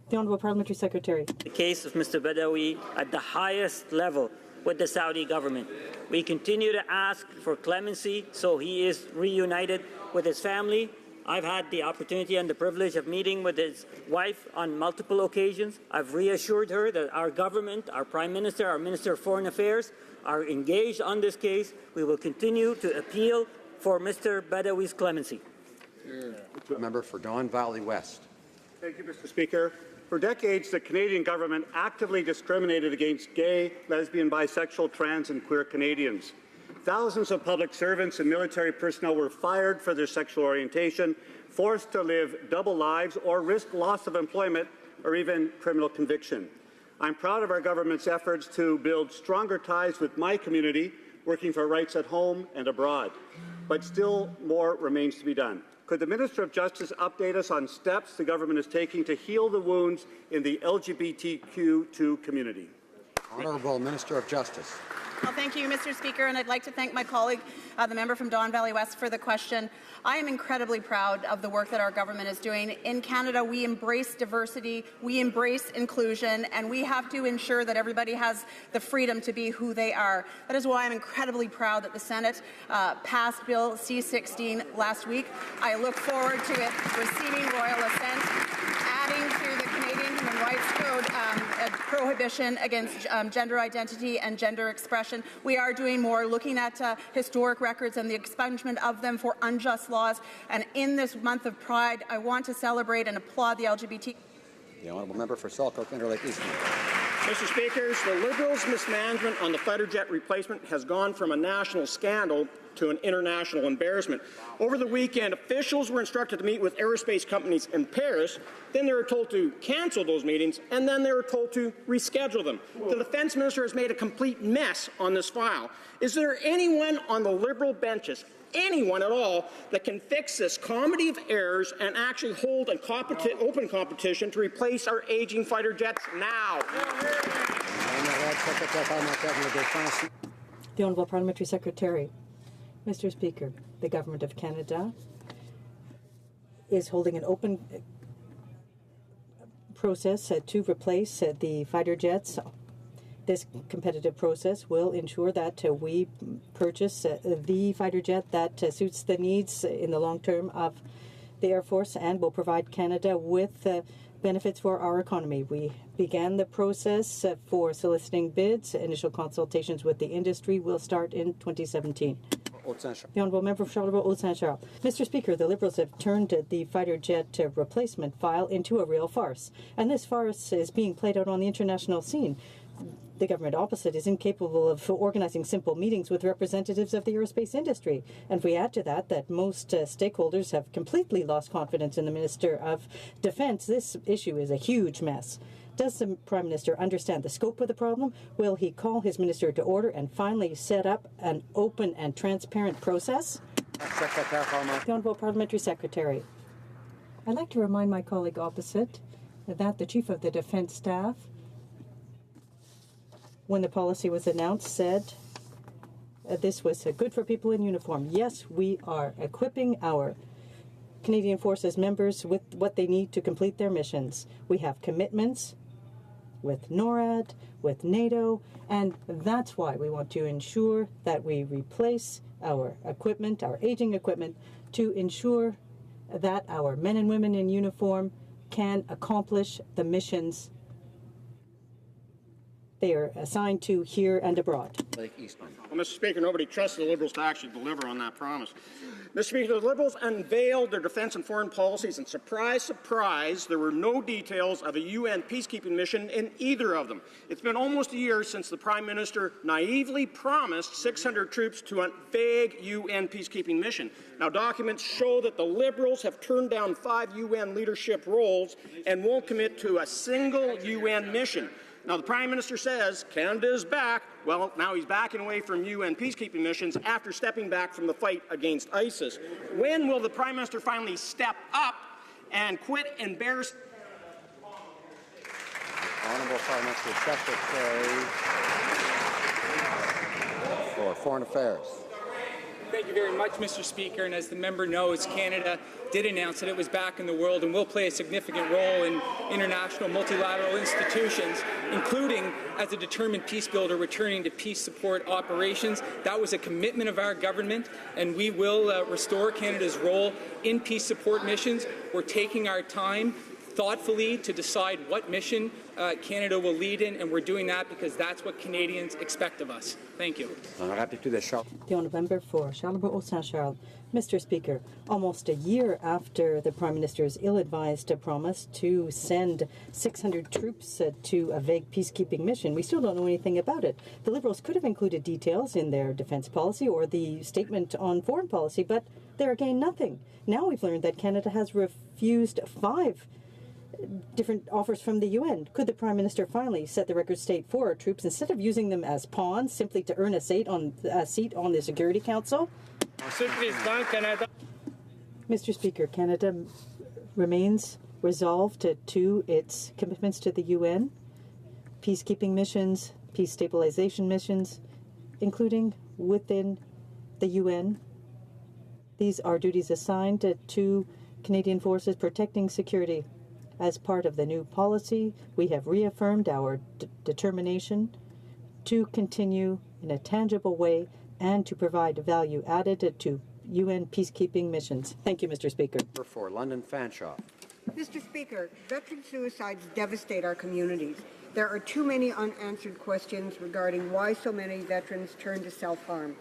The Honourable Parliamentary Secretary. The case of Mr. Badawi at the highest level with the Saudi government. We continue to ask for clemency so he is reunited with his family. I've had the opportunity and the privilege of meeting with his wife on multiple occasions. I've reassured her that our government, our Prime Minister, our Minister of Foreign Affairs are engaged on this case. We will continue to appeal for Mr. Badawi's clemency. Member for Don Valley West. Thank you, Mr. Speaker. For decades, the Canadian government actively discriminated against gay, lesbian, bisexual, trans, and queer Canadians. Thousands of public servants and military personnel were fired for their sexual orientation, forced to live double lives, or risk loss of employment or even criminal conviction. I'm proud of our government's efforts to build stronger ties with my community, working for rights at home and abroad. But still more remains to be done. Could the Minister of Justice update us on steps the government is taking to heal the wounds in the LGBTQ2 community? Honourable Minister of Justice. Well, thank you, Mr. Speaker, and I'd like to thank my colleague, the member from Don Valley West, for the question. I am incredibly proud of the work that our government is doing. In Canada, we embrace diversity, we embrace inclusion, and we have to ensure that everybody has the freedom to be who they are. That is why I'm incredibly proud that the Senate passed Bill C-16 last week. I look forward to it receiving royal assent, adding to the Canadian Human Rights Code a prohibition against gender identity and gender expression. We are doing more, looking at historic records and the expungement of them for unjust laws. And in this month of Pride, I want to celebrate and applaud the LGBT. The honourable member for Selkirk Interlake Eastern. Mr. Speakers, the Liberals' mismanagement on the fighter jet replacement has gone from a national scandal to an international embarrassment. Over the weekend, officials were instructed to meet with aerospace companies in Paris, then they were told to cancel those meetings, and then they were told to reschedule them. The Defence Minister has made a complete mess on this file. Is there anyone on the Liberal benches, anyone at all, that can fix this comedy of errors and actually hold an open competition to replace our aging fighter jets now? The Honourable Parliamentary Secretary. Mr. Speaker, the Government of Canada is holding an open process to replace the fighter jets. This competitive process will ensure that we purchase the fighter jet that suits the needs in the long term of the Air Force and will provide Canada with benefits for our economy. We began the process for soliciting bids. Initial consultations with the industry will start in 2017. The Honourable Member for Charlebourg, Haute-Saint-Charles. Mr. Speaker, the Liberals have turned the fighter jet replacement file into a real farce, and this farce is being played out on the international scene. The government opposite is incapable of organizing simple meetings with representatives of the aerospace industry. And if we add to that most stakeholders have completely lost confidence in the Minister of Defence, this issue is a huge mess. Does the Prime Minister understand the scope of the problem? Will he call his minister to order and finally set up an open and transparent process? The Honourable Parliamentary Secretary. I'd like to remind my colleague opposite that the Chief of the Defence Staff, when the policy was announced, said this was good for people in uniform. Yes, we are equipping our Canadian Forces members with what they need to complete their missions. We have commitments with NORAD, with NATO, and that's why we want to ensure that we replace our equipment, our aging equipment, to ensure that our men and women in uniform can accomplish the missions they are assigned to here and abroad. Well, Mr. Speaker, nobody trusts the Liberals to actually deliver on that promise. Mr. Speaker, the Liberals unveiled their defence and foreign policies, and surprise, surprise, there were no details of a UN peacekeeping mission in either of them. It's been almost a year since the Prime Minister naively promised 600 troops to a vague UN peacekeeping mission. Now, documents show that the Liberals have turned down 5 UN leadership roles and won't commit to a single UN mission. Now, the Prime Minister says Canada is back. Well, now he's backing away from UN peacekeeping missions after stepping back from the fight against ISIS. When will the Prime Minister finally step up and quit embarrassing? Honourable Parliamentary Secretary for Foreign Affairs. Thank you very much, Mr. Speaker. And as the member knows, Canada did announce that it was back in the world and will play a significant role in international multilateral institutions, including as a determined peace builder returning to peace support operations. That was a commitment of our government, and we will restore Canada's role in peace support missions. We're taking our time thoughtfully to decide what mission Canada will lead in, and we're doing that because that's what Canadians expect of us. Thank you. The Honourable Member for Charlebourg, Haute-Saint-Charles. Mr. Speaker, almost a year after the Prime Minister's ill-advised promise to send 600 troops to a vague peacekeeping mission, we still don't know anything about it. The Liberals could have included details in their defence policy or the statement on foreign policy, but they're again nothing. Now we've learned that Canada has refused 5 different offers from the UN. Could the Prime Minister finally set the record straight for our troops instead of using them as pawns simply to earn a seat on the Security Council? Mr. Speaker, Canada remains resolved to its commitments to the UN, peacekeeping missions, peace stabilization missions, including within the UN. These are duties assigned to Canadian forces protecting security. As part of the new policy, we have reaffirmed our determination to continue in a tangible way and to provide value added to UN peacekeeping missions. Thank you, Mr. Speaker. For London Fanshawe. Mr. Speaker, veteran suicides devastate our communities. There are too many unanswered questions regarding why so many veterans turn to self-harm.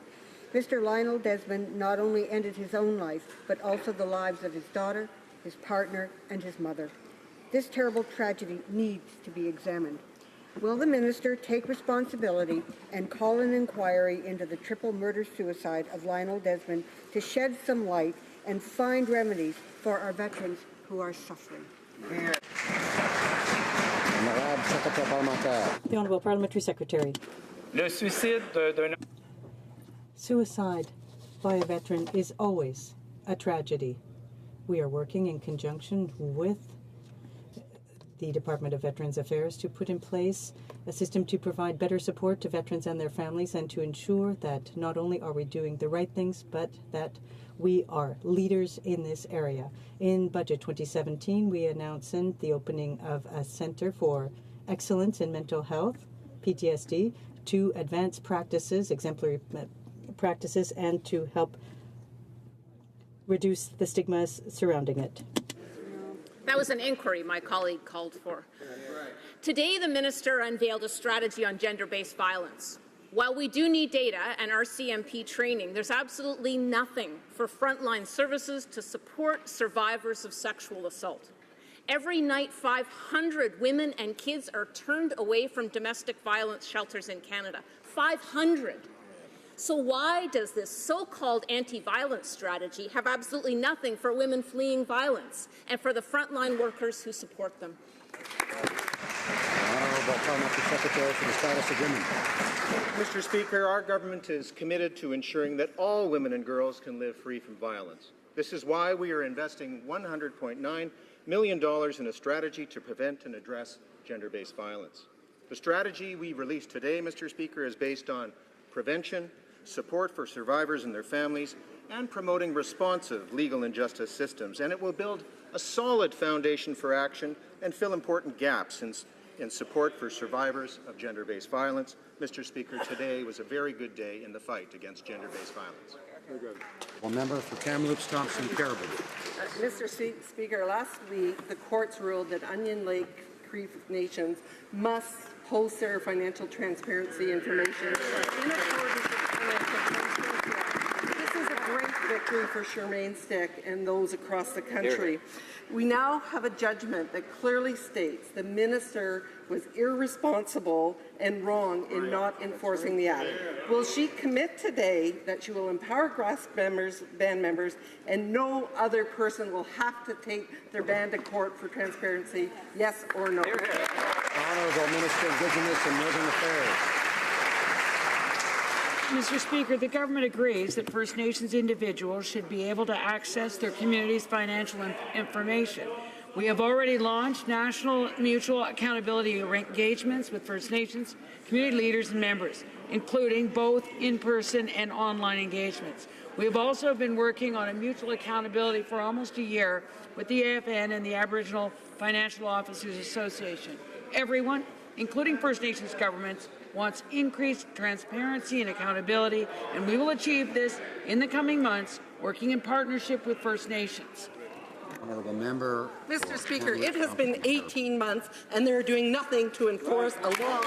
Mr. Lionel Desmond not only ended his own life, but also the lives of his daughter, his partner, and his mother. This terrible tragedy needs to be examined. Will the minister take responsibility and call an inquiry into the triple murder-suicide of Lionel Desmond to shed some light and find remedies for our veterans who are suffering? The Honourable Parliamentary Secretary. Suicide by a veteran is always a tragedy. We are working in conjunction with the Department of Veterans Affairs to put in place a system to provide better support to veterans and their families and to ensure that not only are we doing the right things, but that we are leaders in this area. In Budget 2017, we announced the opening of a Centre for Excellence in Mental Health, PTSD, to advance practices, exemplary practices, and to help reduce the stigmas surrounding it. That was an inquiry my colleague called for. Today, the minister unveiled a strategy on gender-based violence. While we do need data and RCMP training, there's absolutely nothing for frontline services to support survivors of sexual assault. Every night, 500 women and kids are turned away from domestic violence shelters in Canada. 500. So why does this so-called anti-violence strategy have absolutely nothing for women fleeing violence and for the frontline workers who support them? Secretary for the Status of Women. Mr. Speaker, our government is committed to ensuring that all women and girls can live free from violence. This is why we are investing $100.9 million in a strategy to prevent and address gender-based violence. The strategy we released today, Mr. Speaker, is based on prevention, support for survivors and their families, and promoting responsive legal and justice systems. And it will build a solid foundation for action and fill important gaps in support for survivors of gender-based violence. Mr. Speaker, today was a very good day in the fight against gender-based violence. One member for Kamloops, Thompson, Caribou. Mr. Speaker, last week the courts ruled that Onion Lake Cree Nations must post their financial transparency information in accordance with the Financial Transparency Act. This is a great victory for Charmaine Stick and those across the country. We now have a judgment that clearly states the minister was irresponsible and wrong in not enforcing the act. Will she commit today that she will empower grass band members and no other person will have to take their band to court for transparency, yes or no? Honourable Minister of Indigenous and Northern Affairs. Mr. Speaker, the government agrees that First Nations individuals should be able to access their community's financial information. We have already launched national mutual accountability engagements with First Nations, community leaders and members, including both in-person and online engagements. We have also been working on a mutual accountability for almost a year with the AFN and the Aboriginal Financial Officers Association. Everyone, including First Nations governments, wants increased transparency and accountability, and we will achieve this in the coming months, working in partnership with First Nations. Honourable member. Mr. Speaker, it has been 18 months and they're doing nothing to enforce a law.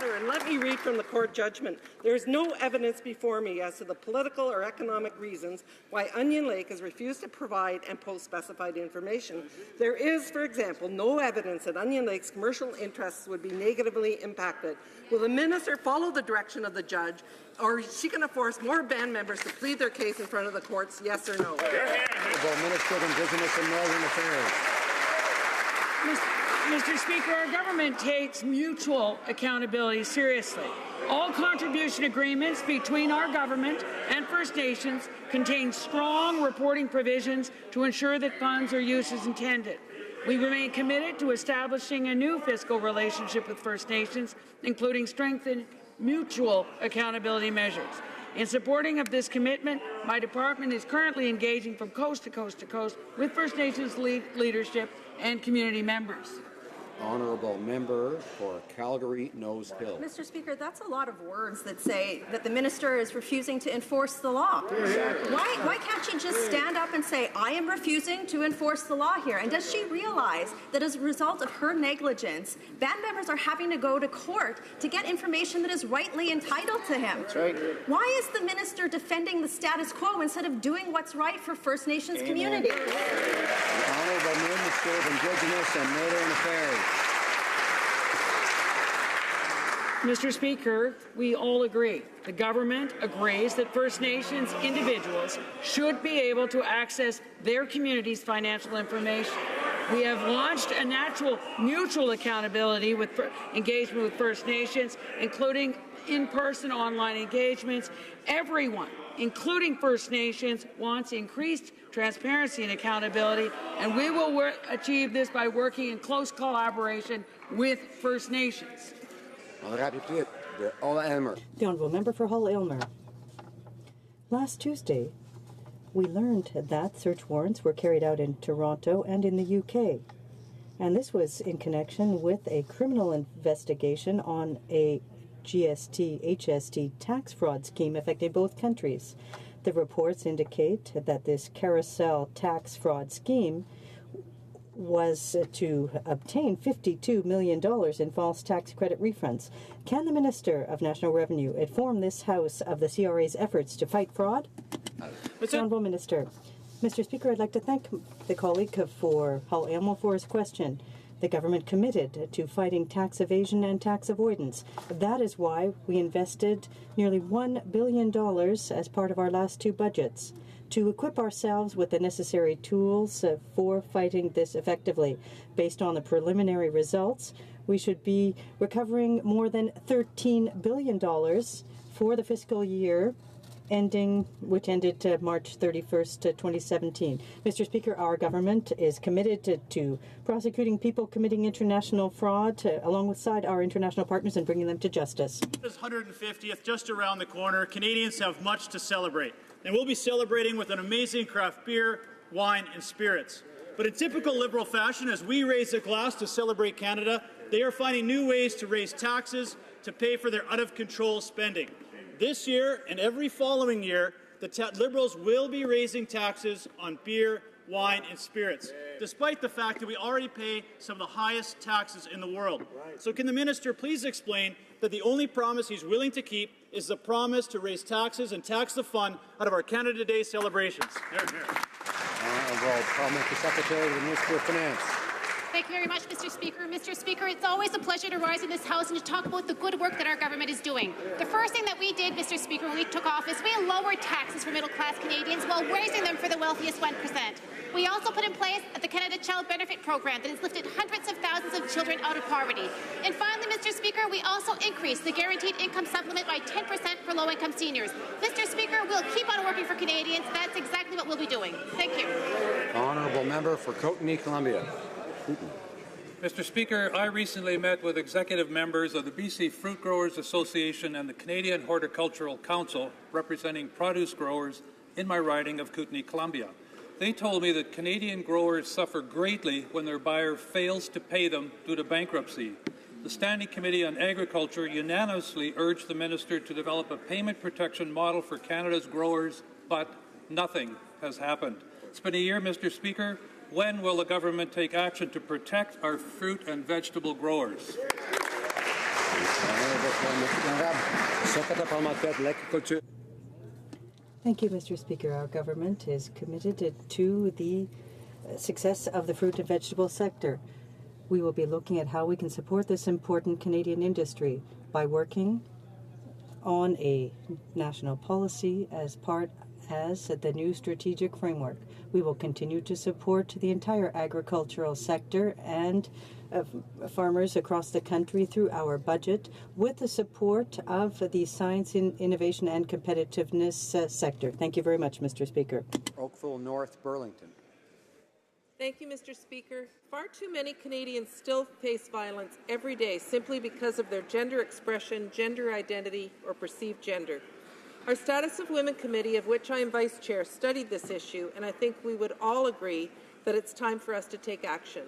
And let me read from the court judgment. There is no evidence before me as to the political or economic reasons why Onion Lake has refused to provide and post specified information. There is, for example, no evidence that Onion Lake's commercial interests would be negatively impacted. Will the minister follow the direction of the judge, or is she going to force more band members to plead their case in front of the courts, yes or no? Honourable Minister of Indigenous and Northern Affairs. Mr. Speaker, our government takes mutual accountability seriously. All contribution agreements between our government and First Nations contain strong reporting provisions to ensure that funds are used as intended. We remain committed to establishing a new fiscal relationship with First Nations, including strengthened mutual accountability measures. In supporting of this commitment, my department is currently engaging from coast to coast to coast with First Nations leadership and community members. Honourable member for Calgary Nose Hill. Mr. Speaker, that's a lot of words that say that the minister is refusing to enforce the law. Why can't she just stand up and say, I am refusing to enforce the law here? And does she realize that as a result of her negligence, band members are having to go to court to get information that is rightly entitled to him? That's right. Why is the minister defending the status quo instead of doing what's right for First Nations communities? The Honourable Minister of Indigenous and Northern Affairs. Mr. Speaker, we all agree. The government agrees that First Nations individuals should be able to access their community's financial information. We have launched a natural mutual accountability with engagement with First Nations, including in-person online engagements. Everyone, including First Nations, wants increased transparency and accountability, and we will achieve this by working in close collaboration with First Nations. The Honourable Member for Hull-Aylmer. Last Tuesday, we learned that search warrants were carried out in Toronto and in the UK. And this was in connection with a criminal investigation on a GST-HST tax fraud scheme affecting both countries. The reports indicate that this carousel tax fraud scheme was to obtain $52 million in false tax credit refunds. Can the Minister of National Revenue inform this House of the CRA's efforts to fight fraud? Honourable Minister. Mr. Speaker, I'd like to thank the colleague for Hull-Aylmer for his question. The government committed to fighting tax evasion and tax avoidance. That is why we invested nearly $1 billion as part of our last two budgets to equip ourselves with the necessary tools for fighting this effectively. Based on the preliminary results, we should be recovering more than $13 billion for the fiscal year which ended March 31st, 2017. Mr. Speaker, our government is committed to prosecuting people committing international fraud alongside our international partners and bringing them to justice. This 150th just around the corner. Canadians have much to celebrate, and we'll be celebrating with an amazing craft beer, wine, and spirits. But in typical Liberal fashion, as we raise a glass to celebrate Canada, they are finding new ways to raise taxes to pay for their out-of-control spending. This year and every following year, the Liberals will be raising taxes on beer, wine, and spirits, despite the fact that we already pay some of the highest taxes in the world. So can the minister please explain that the only promise he's willing to keep is the promise to raise taxes and tax the fun out of our Canada Day celebrations? Parliamentary Secretary to the Minister of Finance. Thank you very much, Mr. Speaker. Mr. Speaker, it's always a pleasure to rise in this House and to talk about the good work that our government is doing. The first thing that we did, Mr. Speaker, when we took office, we lowered taxes for middle-class Canadians while raising them for the wealthiest 1%. We also put in place the Canada Child Benefit Program that has lifted hundreds of thousands of children out of poverty. And finally, Mr. Speaker, we also increased the guaranteed income supplement by 10% for low-income seniors. Mr. Speaker, we'll keep on working for Canadians. That's exactly what we'll be doing. Thank you. Honourable Member for Coatney, Columbia. Mr. Speaker, I recently met with executive members of the BC Fruit Growers Association and the Canadian Horticultural Council, representing produce growers in my riding of Kootenay, Columbia. They told me that Canadian growers suffer greatly when their buyer fails to pay them due to bankruptcy. The Standing Committee on Agriculture unanimously urged the minister to develop a payment protection model for Canada's growers, but nothing has happened. It's been a year, Mr. Speaker. When will the government take action to protect our fruit and vegetable growers? Thank you, Mr. Speaker. Our government is committed to the success of the fruit and vegetable sector. We will be looking at how we can support this important Canadian industry by working on a national policy as the new strategic framework. We will continue to support the entire agricultural sector and farmers across the country through our budget with the support of the science, innovation and competitiveness sector. Thank you very much, Mr. Speaker. Oakville North, Burlington. Thank you, Mr. Speaker. Far too many Canadians still face violence every day simply because of their gender expression, gender identity, or perceived gender. Our Status of Women Committee, of which I am Vice Chair, studied this issue, and I think we would all agree that it's time for us to take action.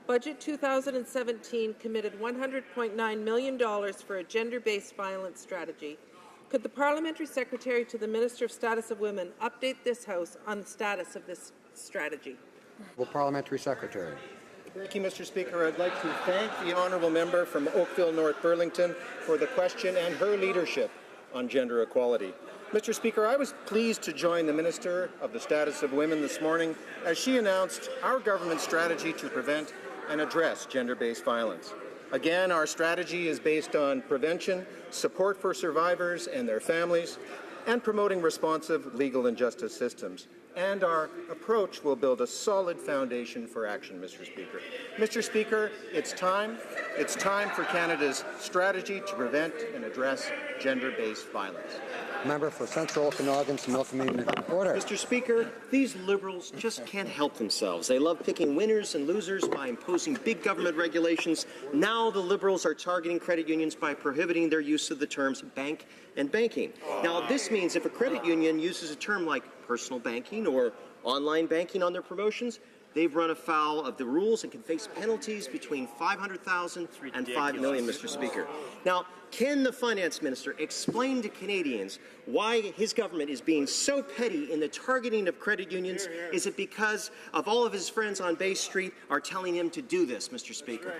Budget 2017 committed $100.9 million for a gender-based violence strategy. Could the Parliamentary Secretary to the Minister of Status of Women update this House on the status of this strategy? Well, Parliamentary Secretary. Thank you, Mr. Speaker. I'd like to thank the honourable member from Oakville, North Burlington, for the question and her leadership on gender equality. Mr. Speaker, I was pleased to join the Minister of the Status of Women this morning as she announced our government's strategy to prevent and address gender-based violence. Again, our strategy is based on prevention, support for survivors and their families, and promoting responsive legal and justice systems. And our approach will build a solid foundation for action, Mr. Speaker. Mr. Speaker, it's time for Canada's strategy to prevent and address gender-based violence. Member for Central Okanagan, Similkameen. Order. Mr. Speaker, these Liberals just can't help themselves. They love picking winners and losers by imposing big government regulations. Now the Liberals are targeting credit unions by prohibiting their use of the terms bank and banking. Now this means if a credit union uses a term like personal banking or online banking on their promotions, they've run afoul of the rules and can face penalties between $500,000 and $5 million, Mr. Speaker. Now, can the Finance Minister explain to Canadians why his government is being so petty in the targeting of credit unions? Is it because of all of his friends on Bay Street are telling him to do this, Mr. Speaker?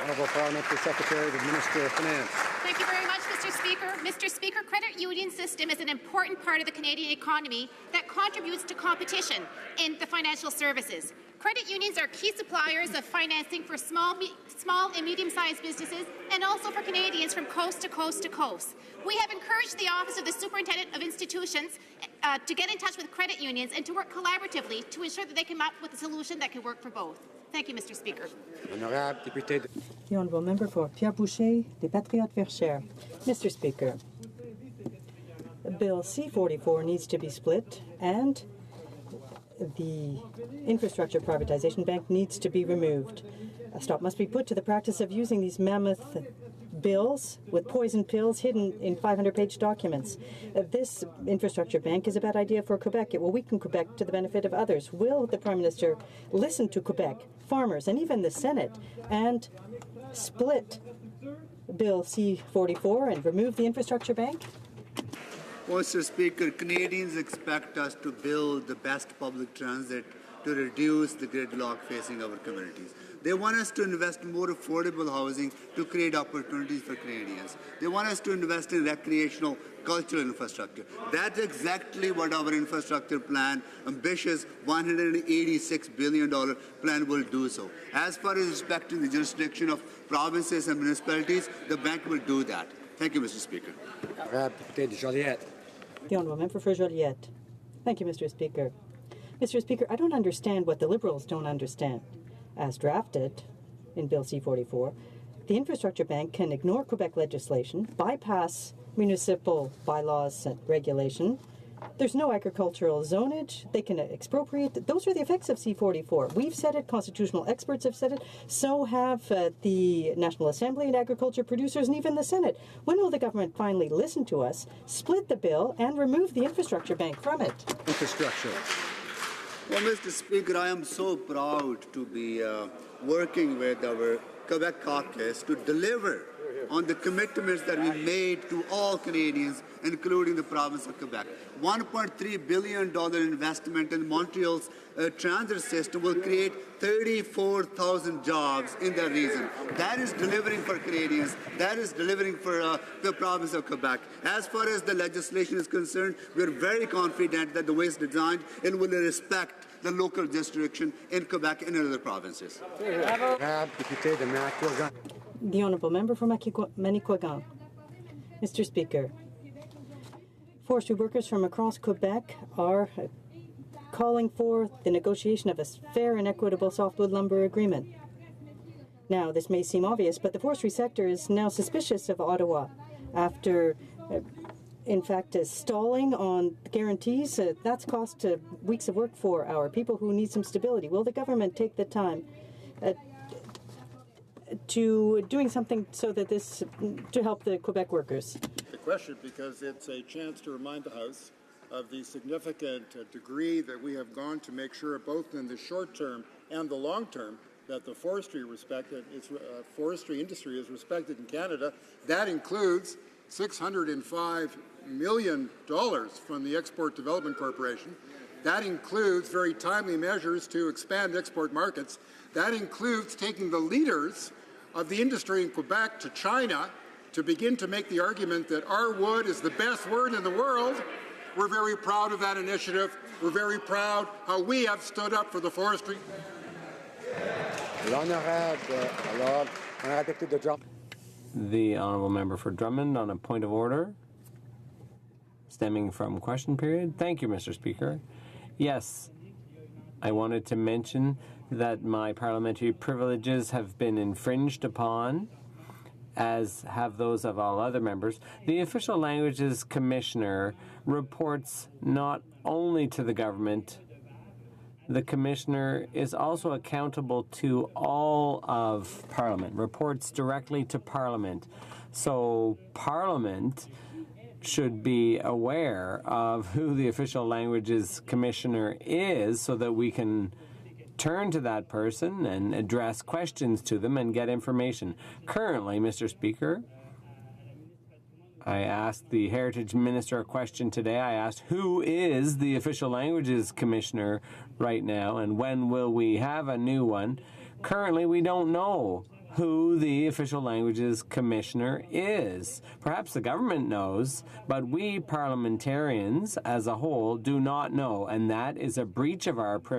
Honourable Parliamentary Secretary to the Minister of Finance. Thank you very much, Mr. Speaker. Mr. Speaker, credit union system is an important part of the Canadian economy that contributes to competition in the financial services. Credit unions are key suppliers of financing for small and medium-sized businesses and also for Canadians from coast to coast to coast. We have encouraged the Office of the Superintendent of Institutions to get in touch with credit unions and to work collaboratively to ensure that they come up with a solution that can work for both. Thank you, Mr. Speaker. The Honourable Member for Pierre Boucher, des Patriotes Verchères. Mr. Speaker, Bill C-44 needs to be split and the Infrastructure Privatization Bank needs to be removed. A stop must be put to the practice of using these mammoth bills with poison pills hidden in 500-page documents. This infrastructure bank is a bad idea for Quebec. It will weaken Quebec to the benefit of others. Will the Prime Minister listen to Quebec, farmers, and even the Senate and split Bill C-44 and remove the infrastructure bank? Mr. Speaker, Canadians expect us to build the best public transit to reduce the gridlock facing our communities. They want us to invest in more affordable housing to create opportunities for Canadians. They want us to invest in recreational, cultural infrastructure. That's exactly what our infrastructure plan, ambitious $186 billion plan, will do so. As far as respecting the jurisdiction of provinces and municipalities, the bank will do that. Thank you, Mr. Speaker. The Honourable Member for Joliette. Thank you, Mr. Speaker. Mr. Speaker, I don't understand what the Liberals don't understand. As drafted in Bill C-44, the Infrastructure Bank can ignore Quebec legislation, bypass municipal bylaws and regulation. There's no agricultural zonage. They can expropriate. Those are the effects of C-44. We've said it. Constitutional experts have said it. So have the National Assembly and agriculture producers and even the Senate. When will the government finally listen to us, split the bill, and remove the Infrastructure Bank from it? Infrastructure. Well, Mr. Speaker, I am so proud to be working with our Quebec caucus to deliver on the commitments that we made to all Canadians, including the province of Quebec. $1.3 billion investment in Montreal's transit system will create 34,000 jobs in that region. That is delivering for Canadians. That is delivering for the province of Quebec. As far as the legislation is concerned, we are very confident that the way it's designed, it will respect the local jurisdiction in Quebec and in other provinces. The Honourable Member for Manicouagan. Mr. Speaker, forestry workers from across Quebec are calling for the negotiation of a fair and equitable softwood lumber agreement. Now, this may seem obvious, but the forestry sector is now suspicious of Ottawa after in fact, stalling on guarantees. That's cost weeks of work for our people who need some stability. Will the government take the time to doing something so that this, to help the Quebec workers? The question, because it's a chance to remind the House of the significant degree that we have gone to make sure, both in the short term and the long term, that the forestry industry is respected in Canada. That includes $605 million from the Export Development Corporation. That includes very timely measures to expand export markets. That includes taking the leaders of the industry in Quebec to China to begin to make the argument that our wood is the best wood in the world. We're very proud of that initiative. We're very proud how we have stood up for the forestry. The honourable member for Drummond on a point of order stemming from question period. Thank you, Mr. Speaker. Yes, I wanted to mention that my parliamentary privileges have been infringed upon, as have those of all other members. The Official Languages Commissioner reports not only to the government. The Commissioner is also accountable to all of Parliament, reports directly to Parliament. So Parliament should be aware of who the Official Languages Commissioner is so that we can turn to that person and address questions to them and get information. Currently, Mr. Speaker, I asked the Heritage Minister a question today. I asked, who is the Official Languages Commissioner right now, and when will we have a new one? Currently, we don't know who the Official Languages Commissioner is. Perhaps the government knows, but we parliamentarians as a whole do not know, and that is a breach of our privilege.